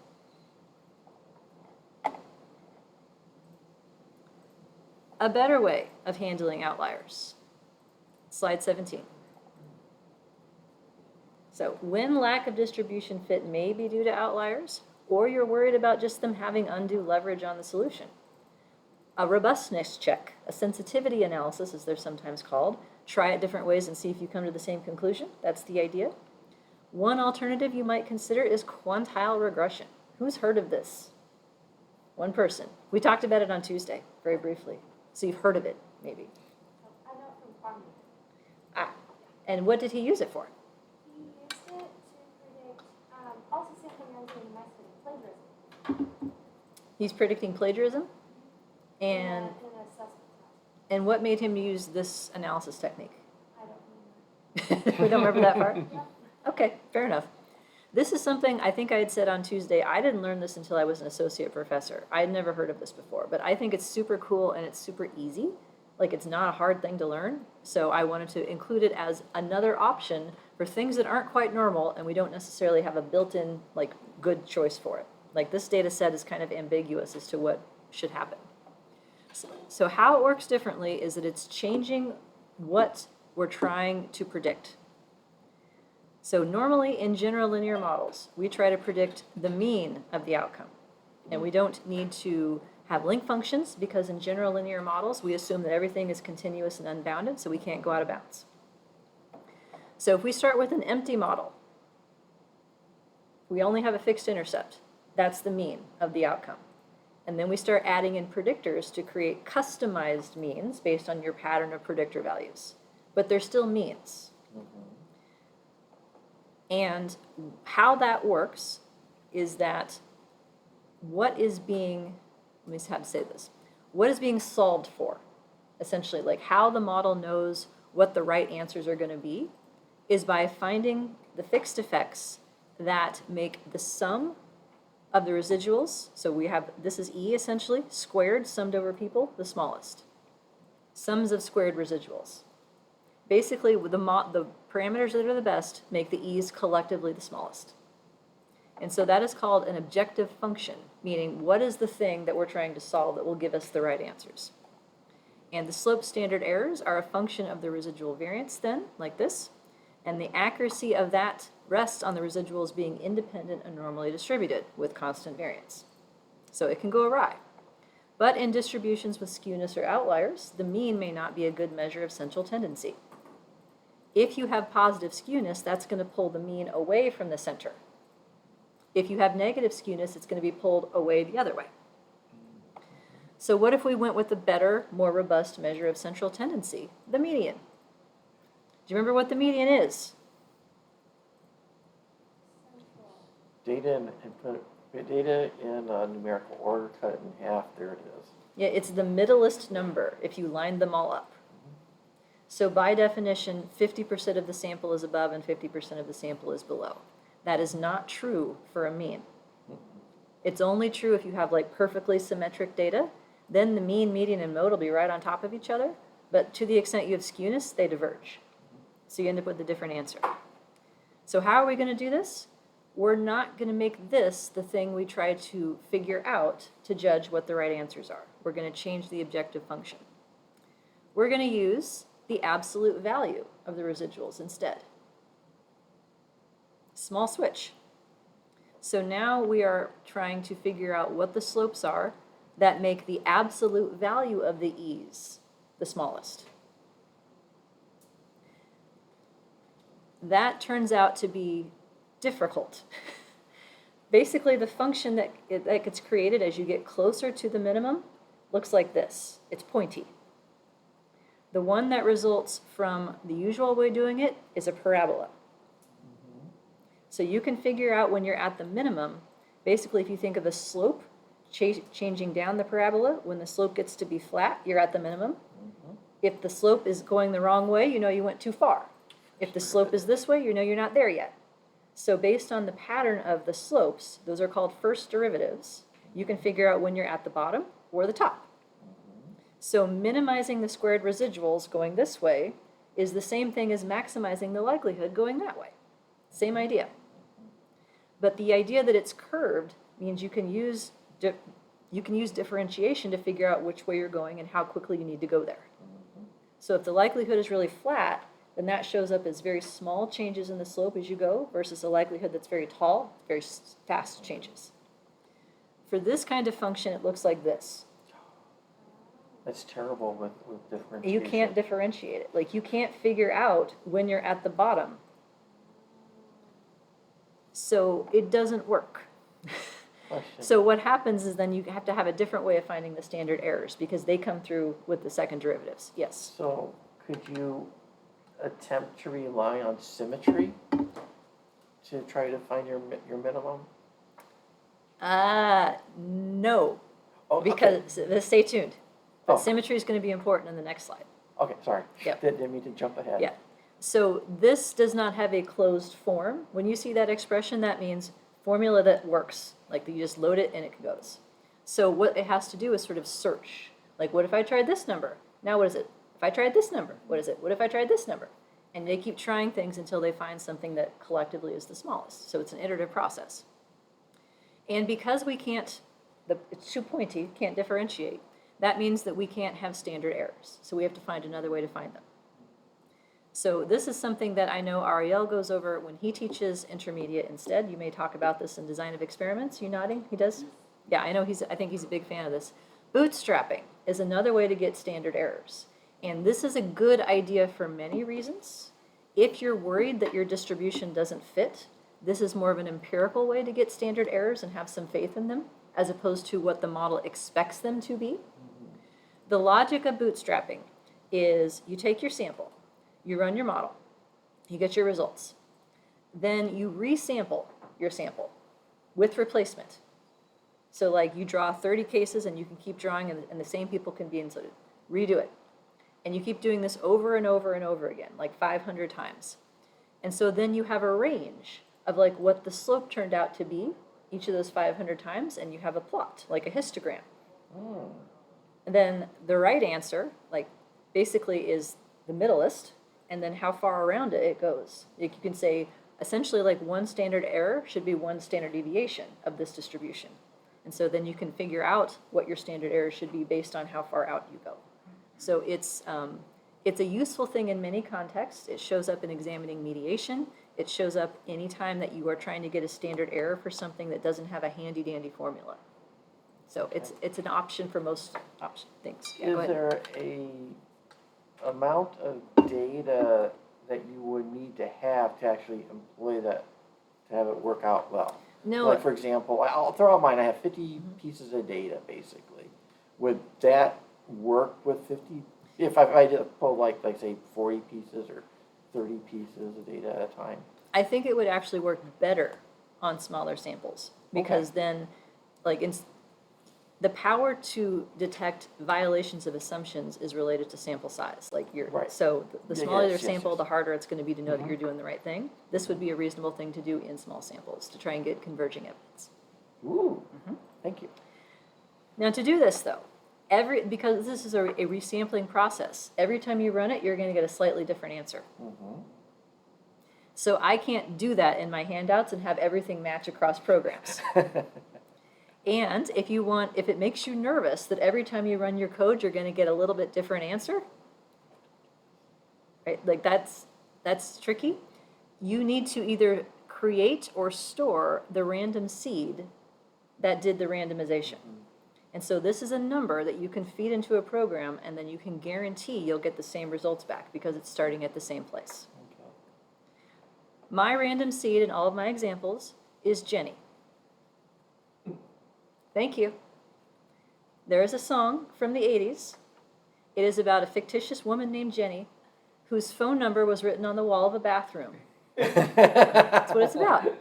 A better way of handling outliers. Slide 17. So when lack of distribution fit may be due to outliers, or you're worried about just them having undue leverage on the solution, a robustness check, a sensitivity analysis as they're sometimes called, try it different ways and see if you come to the same conclusion. That's the idea. One alternative you might consider is quantile regression. Who's heard of this? One person. We talked about it on Tuesday, very briefly. So you've heard of it, maybe. I know from farming. Ah, and what did he use it for? He used it to predict, also same thing I was doing in my study, plagiarism. He's predicting plagiarism. And, in an assessment test. and what made him use this analysis technique? I don't remember. We don't remember that part? Yeah. Okay, fair enough. This is something I think I had said on Tuesday. I didn't learn this until I was an associate professor. I had never heard of this before, but I think it's super cool and it's super easy. Like, it's not a hard thing to learn. So I wanted to include it as another option for things that aren't quite normal and we don't necessarily have a built-in, like, good choice for it. Like, this data set is kind of ambiguous as to what should happen. So how it works differently is that it's changing what we're trying to predict. So normally in general linear models, we try to predict the mean of the outcome. And we don't need to have link functions because in general linear models, we assume that everything is continuous and unbounded, so we can't go out of bounds. So if we start with an empty model, we only have a fixed intercept. That's the mean of the outcome. And then we start adding in predictors to create customized means based on your pattern of predictor values. But they're still means. And how that works is that what is being, let me have to say this, what is being solved for, essentially, like how the model knows what the right answers are going to be, is by finding the fixed effects that make the sum of the residuals, so we have, this is E essentially, squared, summed over people, the smallest. Sums of squared residuals. Basically, with the parameters that are the best make the E's collectively the smallest. And so that is called an objective function, meaning what is the thing that we're trying to solve that will give us the right answers. And the slope standard errors are a function of the residual variance then, like this, and the accuracy of that rests on the residuals being independent and normally distributed with constant variance. So it can go awry. But in distributions with skewness or outliers, the mean may not be a good measure of central tendency. If you have positive skewness, that's going to pull the mean away from the center. If you have negative skewness, it's going to be pulled away the other way. So what if we went with a better, more robust measure of central tendency, the median? Do you remember what the median is? Data in numerical order, cut it in half, there it is. Yeah, it's the middlest number if you line them all up. So by definition, 50% of the sample is above and 50% of the sample is below. That is not true for a mean. It's only true if you have like perfectly symmetric data, then the mean, median, and mode will be right on top of each other, but to the extent you have skewness, they diverge. So you end up with a different answer. So how are we going to do this? We're not going to make this the thing we try to figure out to judge what the right answers are. We're going to change the objective function. We're going to use the absolute value of the residuals instead. Small switch. So now we are trying to figure out what the slopes are that make the absolute value of the e's the smallest. That turns out to be difficult. Basically, the function that gets created as you get closer to the minimum looks like this. It's pointy. The one that results from the usual way of doing it is a parabola. So you can figure out when you're at the minimum, basically if you think of a slope changing down the parabola, when the slope gets to be flat, you're at the minimum. If the slope is going the wrong way, you know you went too far. If the slope is this way, you know you're not there yet. So based on the pattern of the slopes, those are called first derivatives, you can figure out when you're at the bottom or the top. So minimizing the squared residuals going this way is the same thing as maximizing the likelihood going that way. Same idea. But the idea that it's curved means you can use differentiation to figure out which way you're going and how quickly you need to go there. So if the likelihood is really flat, then that shows up as very small changes in the slope as you go versus a likelihood that's very tall, very fast changes. For this kind of function, it looks like this. That's terrible with differentiation. You can't differentiate it. Like you can't figure out when you're at the bottom. So it doesn't work. Question. So what happens is then you have to have a different way of finding the standard errors because they come through with the second derivatives. Yes. So could you attempt to rely on symmetry to try to find your minimum? No, Oh, because stay tuned. But Oh. symmetry is going to be important in the next slide. Okay, sorry. Yep. Didn't mean to jump ahead. Yeah. So this does not have a closed form. When you see that expression, that means formula that works. Like you just load it and it goes. So what it has to do is sort of search. Like, what if I tried this number? Now what is it? If I tried this number, what is it? What if I tried this number? And they keep trying things until they find something that collectively is the smallest. So it's an iterative process. And because we can't, it's too pointy, can't differentiate, that means that we can't have standard errors. So we have to find another way to find them. So this is something that I know Ariel goes over when he teaches intermediate instead. You may talk about this in design of experiments. You nodding? He does? Yeah, I know I think he's a big fan of this. Bootstrapping is another way to get standard errors. And this is a good idea for many reasons. If you're worried that your distribution doesn't fit, this is more of an empirical way to get standard errors and have some faith in them, as opposed to what the model expects them to be. The logic of bootstrapping is you take your sample, you run your model, you get your results. Then you resample your sample with replacement. So like you draw 30 cases and you can keep drawing and the same people can be inserted. Redo it. And you keep doing this over and over and over again, like 500 times. And so then you have a range of like what the slope turned out to be each of those 500 times, and you have a plot, like a histogram. And then the right answer, like basically is the middleist, and then how far around it goes. Like you can say, essentially like one standard error should be one standard deviation of this distribution. And so then you can figure out what your standard error should be based on how far out you go. So it's a useful thing in many contexts. It shows up in examining mediation. It shows up anytime that you are trying to get a standard error for something that doesn't have a handy-dandy formula. So it's an option for most things. Yeah, go Is ahead. there a amount of data that you would need to have to actually employ that, to have it work out well? No. Like, for example, I'll throw out mine. I have 50 pieces of data, basically. Would that work with 50? If I did pull like say 40 pieces or 30 pieces of data at a time? I think it would actually work better on smaller samples because then, like, the power to detect violations of assumptions is related to sample size. Like Right. So the Yeah, smaller yes, your yes, sample, yes. the harder it's going to be to know that you're doing the right thing. This would be a reasonable thing to do in small samples to try and get converging evidence. Ooh, thank you. Now to do this though, because this is a resampling process, every time you run it, you're going to get a slightly different answer. So I can't do that in my handouts and have everything match across programs. And if it makes you nervous that every time you run your code, you're going to get a little bit different answer, right? Like that's tricky. You need to either create or store the random seed that did the randomization. And so this is a number that you can feed into a program, and then you can guarantee you'll get the same results back because it's starting at the same place. Okay. My random seed in all of my examples is Jenny. Thank you. There is a song from the 80s. It is about a fictitious woman named Jenny whose phone number was written on the wall of a bathroom. That's what it's about.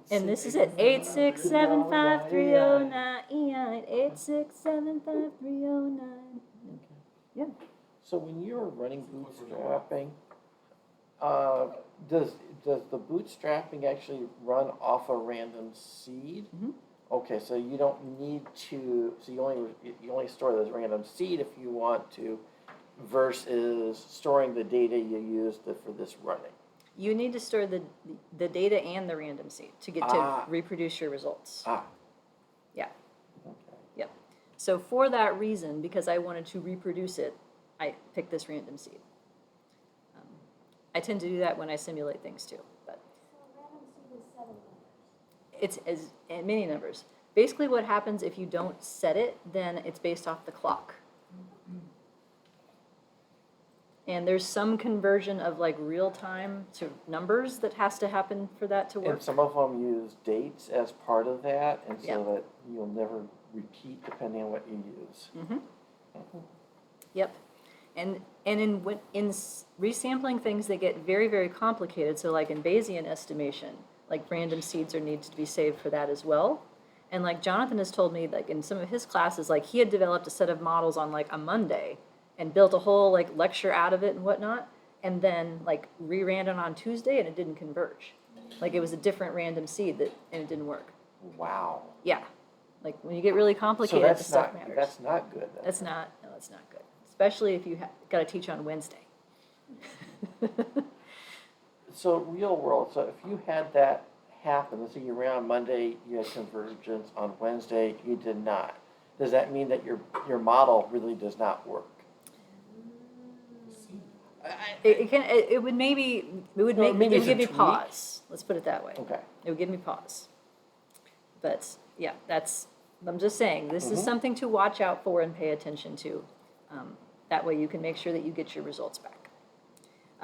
And this is it. 8675309. 8675309. Yeah. So when you're running bootstrapping, does the bootstrapping actually run off a random seed? Mhm. Okay, so you don't need to. So you only store this random seed if you want to, versus storing the data you used for this running. You need to store the data and the random seed to get to reproduce your results. Yeah. Okay. Yep. So for that reason, because I wanted to reproduce it, I picked this random seed. I tend to do that when I simulate things too, but So random seed is 7 numbers. it's as many numbers. Basically what happens if you don't set it, then it's based off the clock. And there's some conversion of like real time to numbers that has to happen for that to work. And some of them use dates as part of that, and so Yeah. that you'll never repeat depending on what you use. Yep. And in resampling things, they get very, very complicated. So like in Bayesian estimation, like random seeds needs to be saved for that as well. And like Jonathan has told me, like in some of his classes, like he had developed a set of models on like a Monday and built a whole like lecture out of it and whatnot, and then like reran it on Tuesday and it didn't converge. Like it was a different random seed and it didn't work. Wow. Yeah. Like when you get really So complicated, the that's stuff not matters. that's not good. Then. That's not good. Especially if you got to teach on Wednesday. So real world. So if you had that happen, let's say you ran on Monday, you had convergence. On Wednesday, you did not. Does that mean that your model really does not work? It would maybe, it would make, maybe it would it's a give me tweak. pause. Let's put it that way. Okay. It would give me pause. But yeah, I'm just saying, this is something to watch out for and pay attention to. That way you can make sure that you get your results back.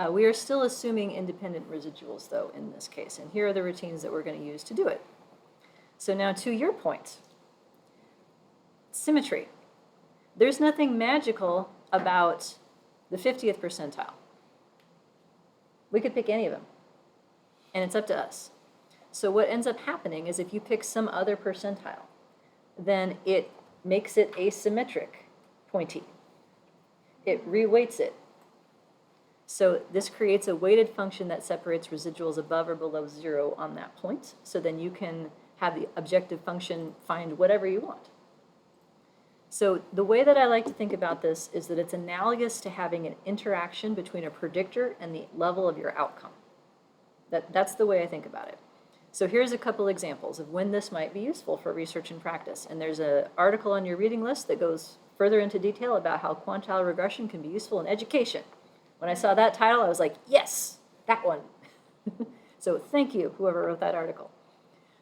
We are still assuming independent residuals though in this case, and here are the routines that we're going to use to do it. So now to your point, symmetry. There's nothing magical about the 50th percentile. We could pick any of them, and it's up to us. So what ends up happening is if you pick some other percentile, then it makes it asymmetric pointy. It reweights it. So this creates a weighted function that separates residuals above or below 0 on that point. So then you can have the objective function find whatever you want. So the way that I like to think about this is that it's analogous to having an interaction between a predictor and the level of your outcome. That's the way I think about it. So here's a couple examples of when this might be useful for research and practice. And there's an article on your reading list that goes further into detail about how quantile regression can be useful in education. When I saw that title, I was like, yes, that one. So thank you, whoever wrote that article.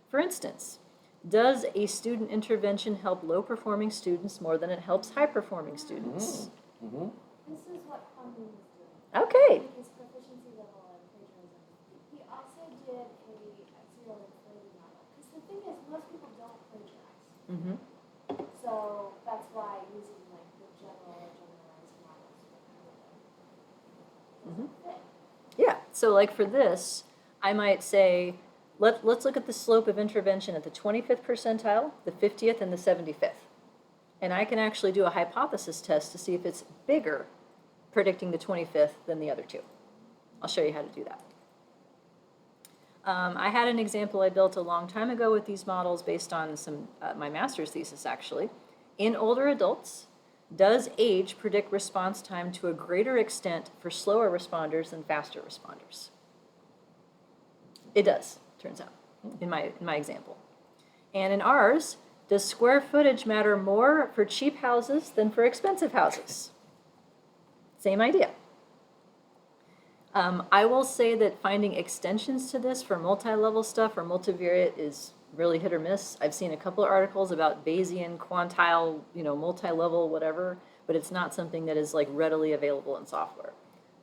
For instance, does a student intervention help low-performing students more than it helps high-performing students? Mm-hmm. This is what Kwame was doing. Okay. His proficiency level and plagiarism. He also did a serial infinity model. Because the thing is, most people don't plagiarize. Mm-hmm. So that's why using like the general or generalized models would fit. Yeah, so like for this, I might say, let's look at the slope of intervention at the 25th percentile, the 50th, and the 75th. And I can actually do a hypothesis test to see if it's bigger predicting the 25th than the other two. I'll show you how to do that. I had an example I built a long time ago with these models based on my master's thesis, actually. In older adults, does age predict response time to a greater extent for slower responders than faster responders? It does, turns out, in my example. And in ours, does square footage matter more for cheap houses than for expensive houses? Same idea. I will say that finding extensions to this for multi-level stuff or multivariate is really hit or miss. I've seen a couple of articles about Bayesian, quantile, multi-level, whatever, but it's not something that is like readily available in software.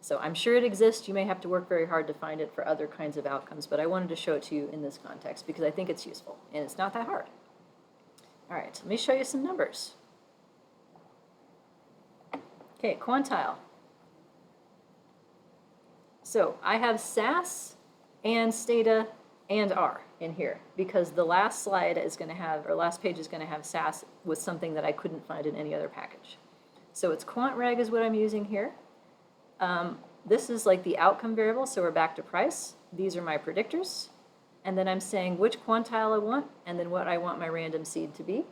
So I'm sure it exists. You may have to work very hard to find it for other kinds of outcomes, but I wanted to show it to you in this context because I think it's useful and it's not that hard. All right, let me show you some numbers. Okay, quantile. So I have SAS and Stata and R in here because the last slide is going to have, or last page is going to have SAS with something that I couldn't find in any other package. So it's quantreg is what I'm using here. This is like the outcome variable, so we're back to price. These are my predictors. And then I'm saying which quantile I want, and then what I want my random seed to be.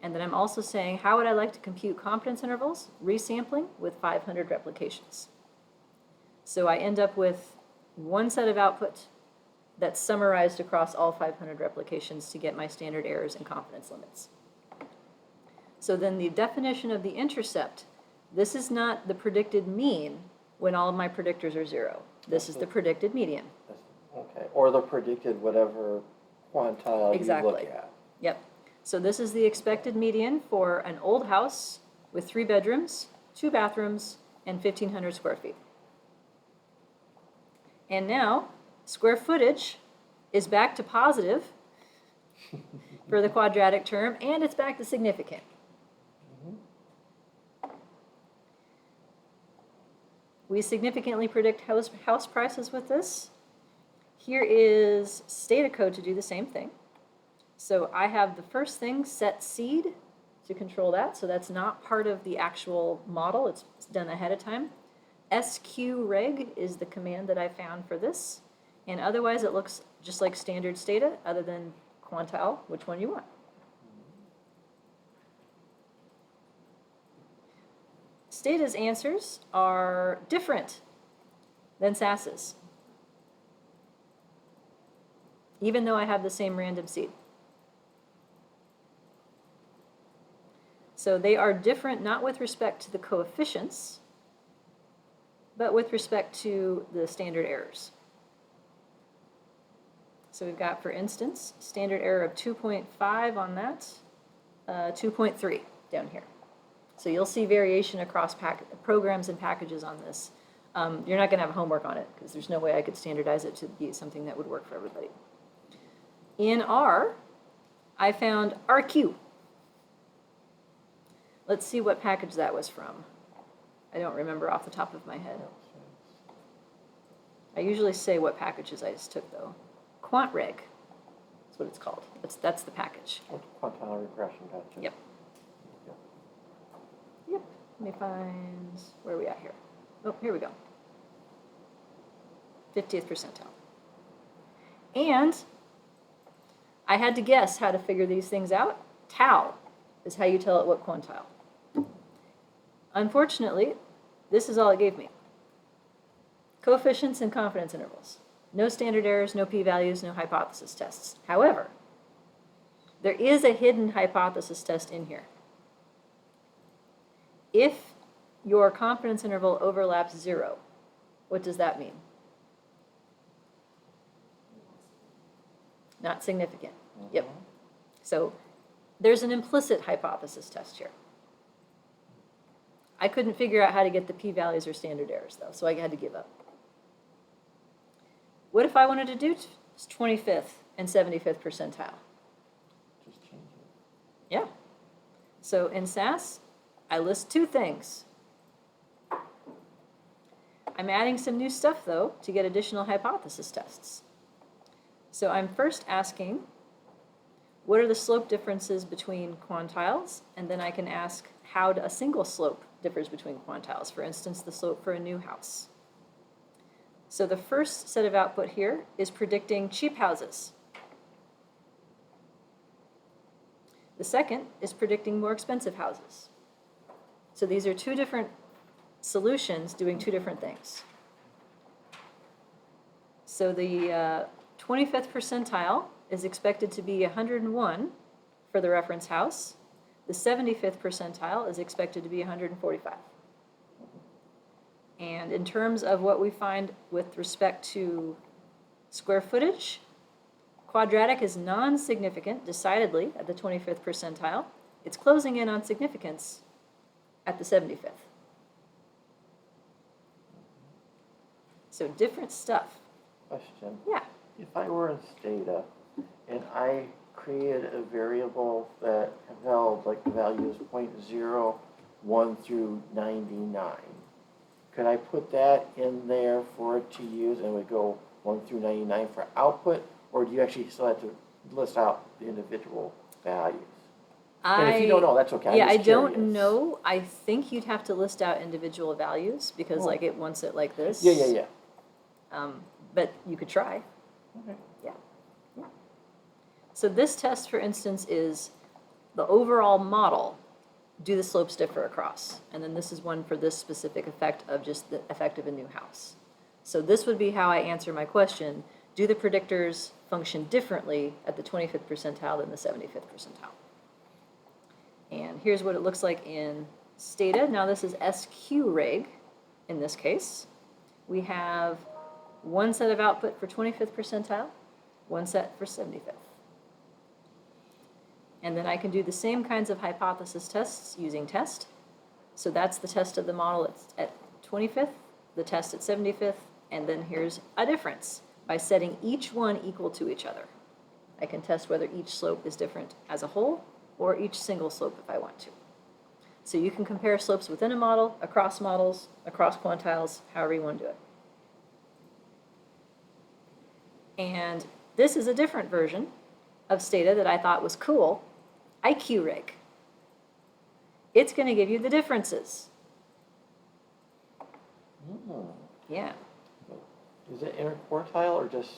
And then I'm also saying how would I like to compute confidence intervals, resampling with 500 replications. So I end up with one set of output that's summarized across all 500 replications to get my standard errors and confidence limits. So then the definition of the intercept, this is not the predicted mean when all of my predictors are 0. This is the predicted median. Okay, or the predicted whatever quantile Exactly. you look at. Yep. So this is the expected median for an old house with 3 bedrooms, 2 bathrooms, and 1,500 square feet. And now, square footage is back to positive for the quadratic term, and it's back to significant. We significantly predict house prices with this. Here is Stata code to do the same thing. So I have the first thing, set seed, to control that. So that's not part of the actual model. It's done ahead of time. sqreg is the command that I found for this. And otherwise, it looks just like standard Stata, other than quantile, which one you want. Stata's answers are different than SAS's, even though I have the same random seed. So they are different not with respect to the coefficients, but with respect to the standard errors. So we've got, for instance, standard error of 2.5 on that, 2.3 down here. So you'll see variation across programs and packages on this. You're not going to have homework on it because there's no way I could standardize it to be something that would work for everybody. In R, I found RQ. Let's see what package that was from. I don't remember off the top of my head. I usually say what packages I just took, though. QuantReg is what it's called. That's the package. Quantile regression, gotcha. Yep. Yep. Let me find, where are we at here? Oh, here we go. 50th percentile. And I had to guess how to figure these things out. Tau is how you tell it what quantile. Unfortunately, this is all it gave me. Coefficients and confidence intervals. No standard errors, no p-values, no hypothesis tests. However, there is a hidden hypothesis test in here. If your confidence interval overlaps 0, what does that mean? Not significant. Yep. So there's an implicit hypothesis test here. I couldn't figure out how to get the p-values or standard errors, though, so I had to give up. What if I wanted to do 25th and 75th percentile? Just change it. Yeah. So in SAS, I list 2 things. I'm adding some new stuff, though, to get additional hypothesis tests. So I'm first asking, what are the slope differences between quantiles? And then I can ask how a single slope differs between quantiles. For instance, the slope for a new house. So the first set of output here is predicting cheap houses. The second is predicting more expensive houses. So these are 2 different solutions doing 2 different things. So the 25th percentile is expected to be 101 for the reference house. The 75th percentile is expected to be 145. And in terms of what we find with respect to square footage, quadratic is non-significant, decidedly, at the 25th percentile. It's closing in on significance at the 75th. So different stuff. Question. Yeah. If I were in Stata and I created a variable that held like the values 0.01 through 99, could I put that in there for it to use and it would go 1 through 99 for output? Or do you actually still have to list out the individual values? And if you don't know, that's okay. I'm Yeah, I just don't curious. know. I think you'd have to list out individual values because Oh. like it wants it like this. Yeah. But you could try. Okay. Yeah. So this test, for instance, is the overall model. Do the slopes differ across? And then this is one for this specific effect of just the effect of a new house. So this would be how I answer my question. Do the predictors function differently at the 25th percentile than the 75th percentile? And here's what it looks like in Stata. Now this is SQReg in this case. We have one set of output for 25th percentile, one set for 75th. And then I can do the same kinds of hypothesis tests using test. So that's the test of the model at 25th, the test at 75th, and then here's a difference by setting each one equal to each other. I can test whether each slope is different as a whole or each single slope if I want to. So you can compare slopes within a model, across models, across quantiles, however you want to do it. And this is a different version of Stata that I thought was cool, IQReg. It's going to give you the differences. Hmm. Yeah, Is it interquartile or just?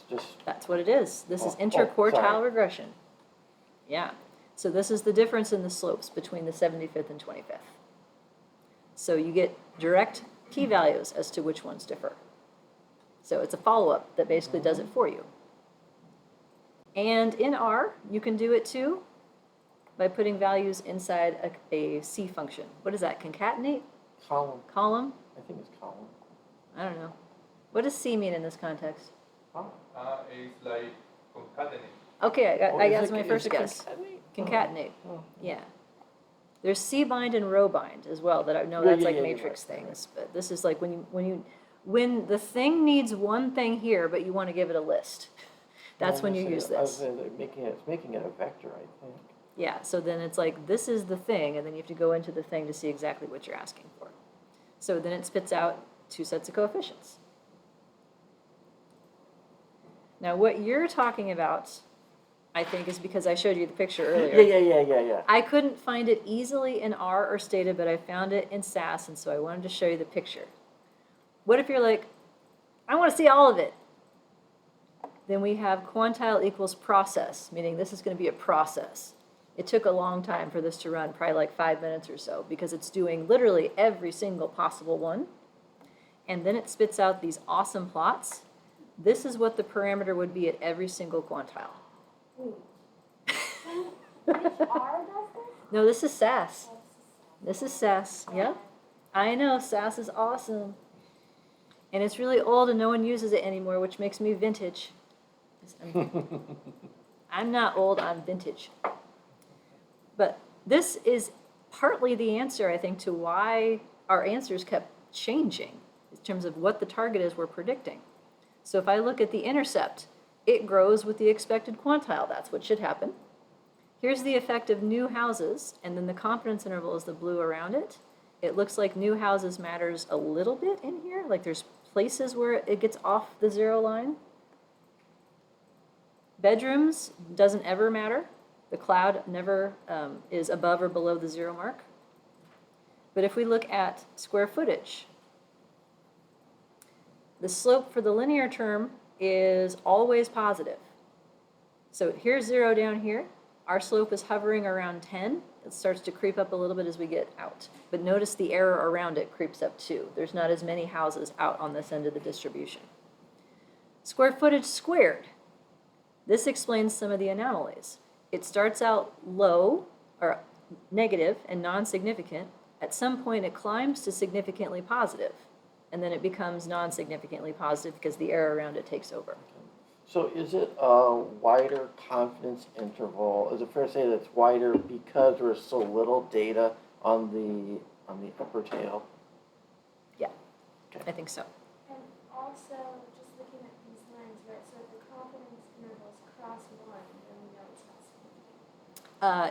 that's what it is. This is Oh, interquartile sorry. regression. Yeah, so this is the difference in the slopes between the 75th and 25th. So you get direct p-values as to which ones differ. So it's a follow-up that basically does it for you. And in R, you can do it too by putting values inside a C function. What is that, concatenate? Column. Column? I think it's column. I don't know. What does C mean in this context? Column. It's like concatenate. Okay, Oh, I is guess it- my is first it guess. concatenate? Concatenate, Oh. yeah. There's C-bind and row-bind as well, that I know Yeah, that's yeah, like yeah, you're matrix right, you're things, but this is like when the thing needs one thing here, but you want to give it a list. That's when you use this. It's making it a vector, I think. Yeah, so then it's like, this is the thing, and then you have to go into the thing to see exactly what you're asking for. So then it spits out two sets of coefficients. Now, what you're talking about, I think, is because I showed you the picture earlier. Yeah. I couldn't find it easily in R or Stata, but I found it in SAS, and so I wanted to show you the picture. What if you're like, I want to see all of it? Then we have quantile equals process, meaning this is going to be a process. It took a long time for this to run, probably like 5 minutes or so, because it's doing literally every single possible one. And then it spits out these awesome plots. This is what the parameter would be at every single quantile. Which R does this? No, this is SAS. This is SAS, yep. I know, SAS is awesome. And it's really old and no one uses it anymore, which makes me vintage. I'm not old, I'm vintage. But this is partly the answer, I think, to why our answers kept changing in terms of what the target is we're predicting. So if I look at the intercept, it grows with the expected quantile. That's what should happen. Here's the effect of new houses, and then the confidence interval is the blue around it. It looks like new houses matters a little bit in here, like there's places where it gets off the zero line. Bedrooms doesn't ever matter. The cloud never is above or below the zero mark. But if we look at square footage, the slope for the linear term is always positive. So here's 0 down here. Our slope is hovering around 10. It starts to creep up a little bit as we get out. But notice the error around it creeps up too. There's not as many houses out on this end of the distribution. Square footage squared. This explains some of the anomalies. It starts out low, or negative and non-significant. At some point it climbs to significantly positive. and then it becomes non-significantly positive because the error around it takes over. So is it a wider confidence interval? Is it fair to say that it's wider because there's so little data on the upper tail? I think so. And also, just looking at these lines, right, so if the confidence intervals cross one, then we know it's not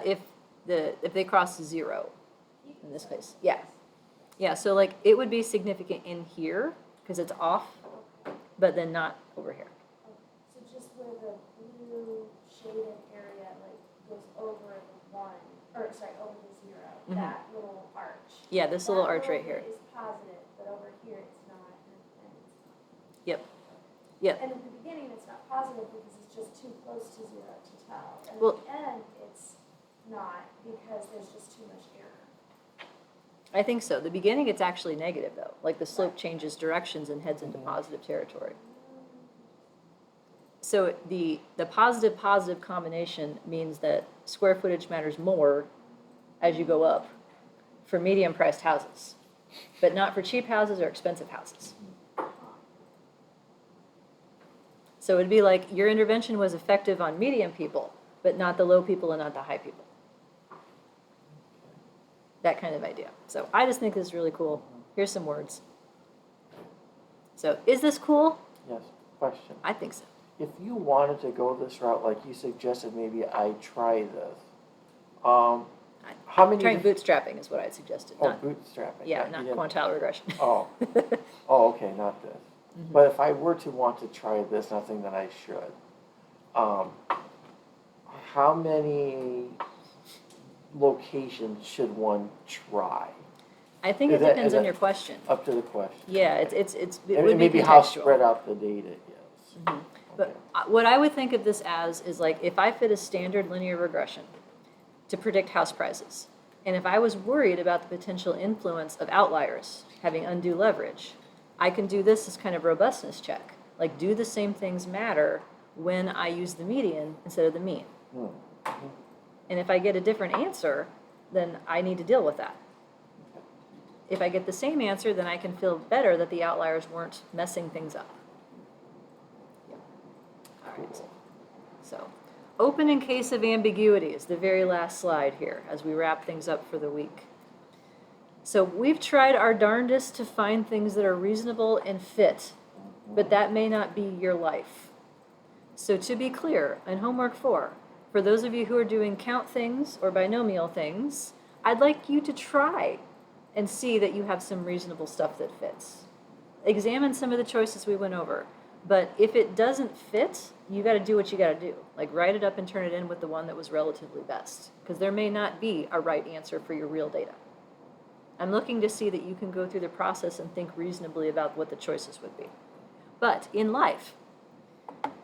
significant. If they cross 0 in this case, yeah. Yeah, so like it would be significant in here because it's off, Okay. but then not over here. So just where the blue shaded area like goes over the one, or sorry, over the 0, Mhm. that little arch. Yeah, this little That arch right here. bit is positive, but over here it's not, and it's not. Yep. Yep. And at the beginning, it's not positive because it's just too close to 0 to tell. And Well- at the end, it's not because there's just too much error. I think so. The beginning, it's actually negative though. Like the slope changes directions and heads into positive territory. So the positive combination means that square footage matters more as you go up for medium priced houses, but not for cheap houses or expensive houses. So it'd be like your intervention was effective on medium people, but not the low people and not the high people. That kind of idea. So I just think this is really cool. Here's some words. So is this cool? Yes, question. I think so. If you wanted to go this route, like you suggested, maybe I try this. How many? Trying bootstrapping is what I had suggested. Oh, Not, bootstrapping. yeah, you not didn't- quantile regression. Oh. Oh, okay, not this. Mhm. But if I were to want to try this, not saying that I should, how many locations should one try? I think it Is that- depends is on that- your question. Up to the question. Yeah, it And would be maybe how contextual. spread out the data is. Mhm. But Okay. what I would think of this as is like if I fit a standard linear regression to predict house prices, and if I was worried about the potential influence of outliers having undue leverage, I can do this as kind of robustness check. Like, do the same things matter when I use the median instead of the mean? Hmm. And if I get a different answer, then I need to deal with that. If I get the same answer, then I can feel better that the outliers weren't messing things up. Yeah. All right. So, open in case of ambiguity is the very last slide here as we wrap things up for the week. So we've tried our darndest to find things that are reasonable and fit, but that may not be your life. So to be clear, in homework 4, for those of you who are doing count things or binomial things, I'd like you to try and see that you have some reasonable stuff that fits. Examine some of the choices we went over, but if it doesn't fit, you got to do what you got to do. Like write it up and turn it in with the one that was relatively best, because there may not be a right answer for your real data. I'm looking to see that you can go through the process and think reasonably about what the choices would be. But in life,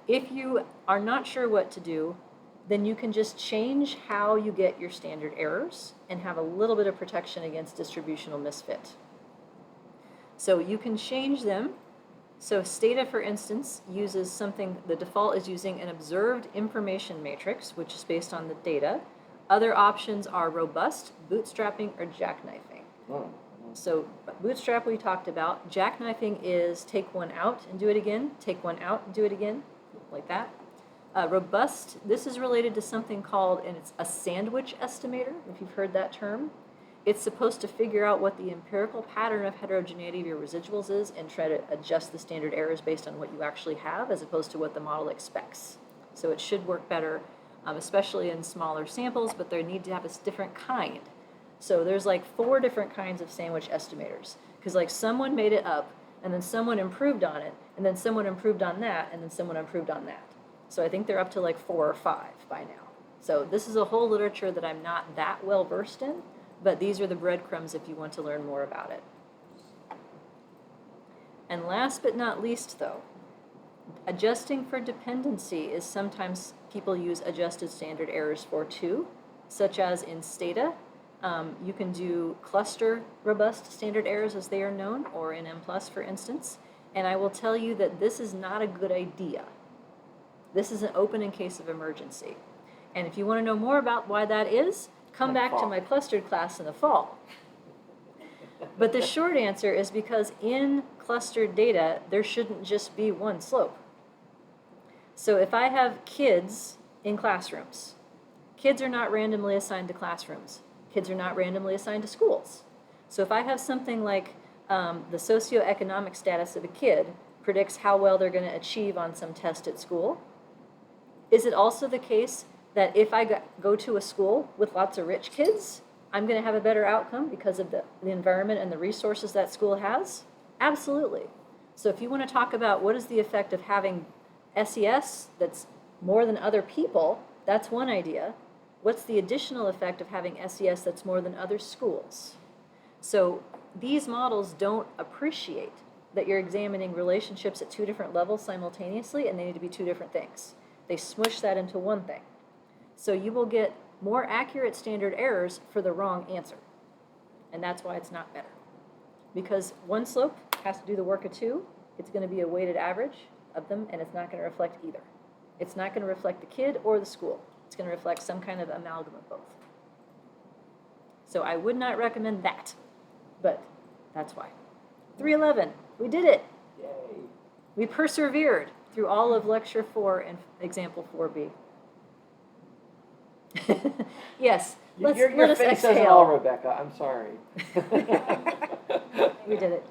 if you are not sure what to do, then you can just change how you get your standard errors and have a little bit of protection against distributional misfit. So you can change them. So Stata, for instance, uses something, the default is using an observed information matrix, which is based on the data. Other options are robust, bootstrapping, or jackknifing. So bootstrap we talked about. Jackknifing is take one out and do it again, take one out and do it again, like that. Robust, this is related to something called, and it's a sandwich estimator, if you've heard that term. It's supposed to figure out what the empirical pattern of heterogeneity of your residuals is and try to adjust the standard errors based on what you actually have as opposed to what the model expects. So it should work better, especially in smaller samples, but they need to have a different kind. So there's like 4 different kinds of sandwich estimators, because like someone made it up, and then someone improved on it, and then someone improved on that, and then someone improved on that. So I think they're up to like 4 or 5 by now. So this is a whole literature that I'm not that well versed in, but these are the breadcrumbs if you want to learn more about it. And last but not least though, adjusting for dependency is sometimes people use adjusted standard errors for too, such as in Stata. You can do cluster robust standard errors as they are known, or in M+, for instance. And I will tell you that this is not a good idea. This is an open in case of emergency. And if you want to know more about why that is, come back to my clustered class in the fall. But the short answer is because in clustered data, there shouldn't just be one slope. So if I have kids in classrooms, kids are not randomly assigned to classrooms. Kids are not randomly assigned to schools. So if I have something like the socioeconomic status of a kid predicts how well they're going to achieve on some test at school, is it also the case that if I go to a school with lots of rich kids, I'm going to have a better outcome because of the environment and the resources that school has? Absolutely. So if you want to talk about what is the effect of having SES that's more than other people, that's one idea. What's the additional effect of having SES that's more than other schools? So these models don't appreciate that you're examining relationships at two different levels simultaneously, and they need to be two different things. They smush that into one thing. So you will get more accurate standard errors for the wrong answer. And that's why it's not better. Because one slope has to do the work of two. It's going to be a weighted average of them, and it's not going to reflect either. It's not going to reflect the kid or the school. It's going to reflect some kind of amalgam of both. So I would not recommend that, but that's why. 311, we did it. Yay. We persevered through all of lecture 4 and example 4B. Yes, let Your us face says it all, exhale. Rebecca, I'm sorry. We did it.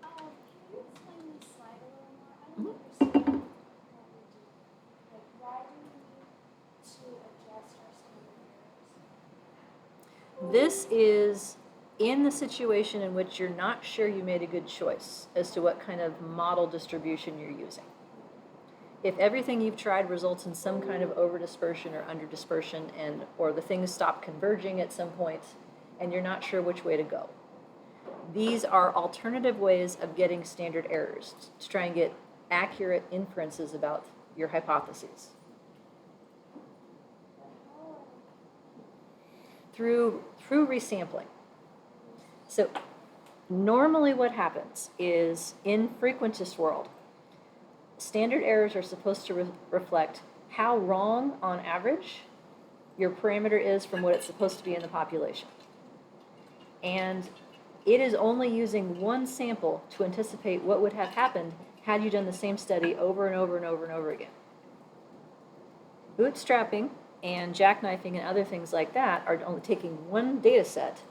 Can you explain the slide a little more? I don't understand what we do. Like, why do we need to adjust our standard errors? This is in the situation in which you're not sure you made a good choice as to what kind of model distribution you're using. If everything you've tried results in some kind of over-dispersion or under-dispersion, or the things stop converging at some point, and you're not sure which way to go. These are alternative ways of getting standard errors to try and get accurate inferences about your hypotheses. Through resampling. So normally what happens is in frequentist world, standard errors are supposed to reflect how wrong on average your parameter is from what it's supposed to be in the population. And it is only using one sample to anticipate what would have happened had you done the same study over and over and over and over again. Bootstrapping and jackknifing and other things like that are only taking one data set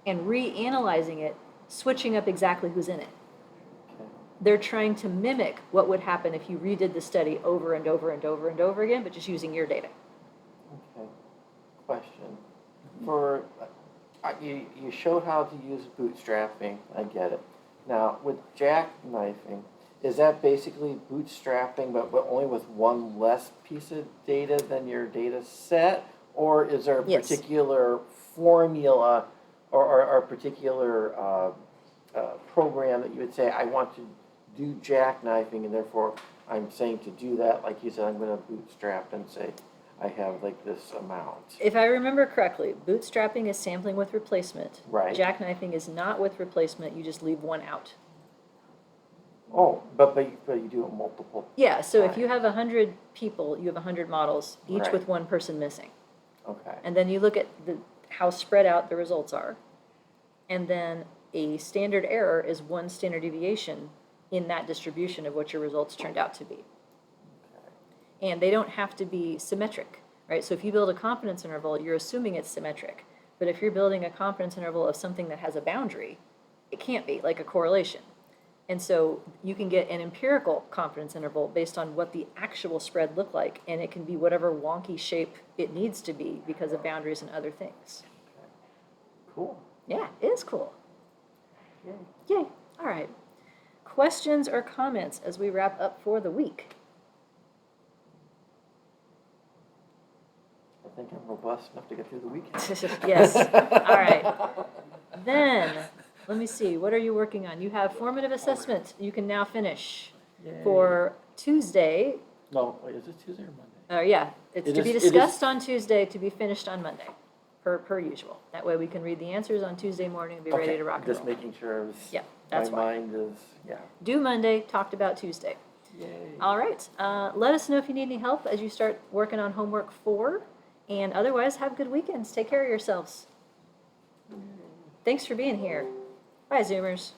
and reanalyzing it, switching up exactly who's in it. They're trying to mimic what would happen if you redid the study over and over and over and over again, but just using your data. Okay. Question. For, you showed how to use bootstrapping, I get it. Now, with jackknifing, is that basically bootstrapping but only with one less piece of data than your data set? Or is there a Yes. particular formula or a particular program that you would say, I want to do jackknifing, and therefore I'm saying to do that, like you said, I'm going to bootstrap and say I have like this amount. If I remember correctly, bootstrapping is sampling with replacement. Right. Jackknifing is not with replacement, you just leave one out. Oh, but you do it multiple. Yeah, so if Right. you have 100 people, you have 100 models, each Right. with one person missing. Okay. And then you look at how spread out the results are. And then a standard error is one standard deviation in that distribution of what your results turned out to be. And they don't have to be symmetric, right? So if you build a confidence interval, you're assuming it's symmetric. But if you're building a confidence interval of something that has a boundary, it can't be, like a correlation. And so you can get an empirical confidence interval based on what the actual spread looked like, and it can be whatever wonky shape it needs to be because of boundaries and other things. Cool. Yeah, it is cool. Yay. Yay. All right. Questions or comments as we wrap up for the week? I think I'm robust enough to get through the weekend. Yes. All right. Then, let me see, what are you working on? You have formative assessment you can now finish Yay. for Tuesday. No, wait, is it Tuesday or Monday? Yeah, it's It to be is- it is- discussed on Tuesday, to be finished on Monday, per usual. That way we can read the answers on Tuesday morning and be ready Okay, to rock and just roll. making sure I was, Yeah, that's my why. mind is, yeah. Due Monday, talked about Tuesday. Yay. All right. Let us know if you need any help as you start working on homework 4. And otherwise, have good weekends. Take care of yourselves. Thanks for being here. Bye, Zoomers.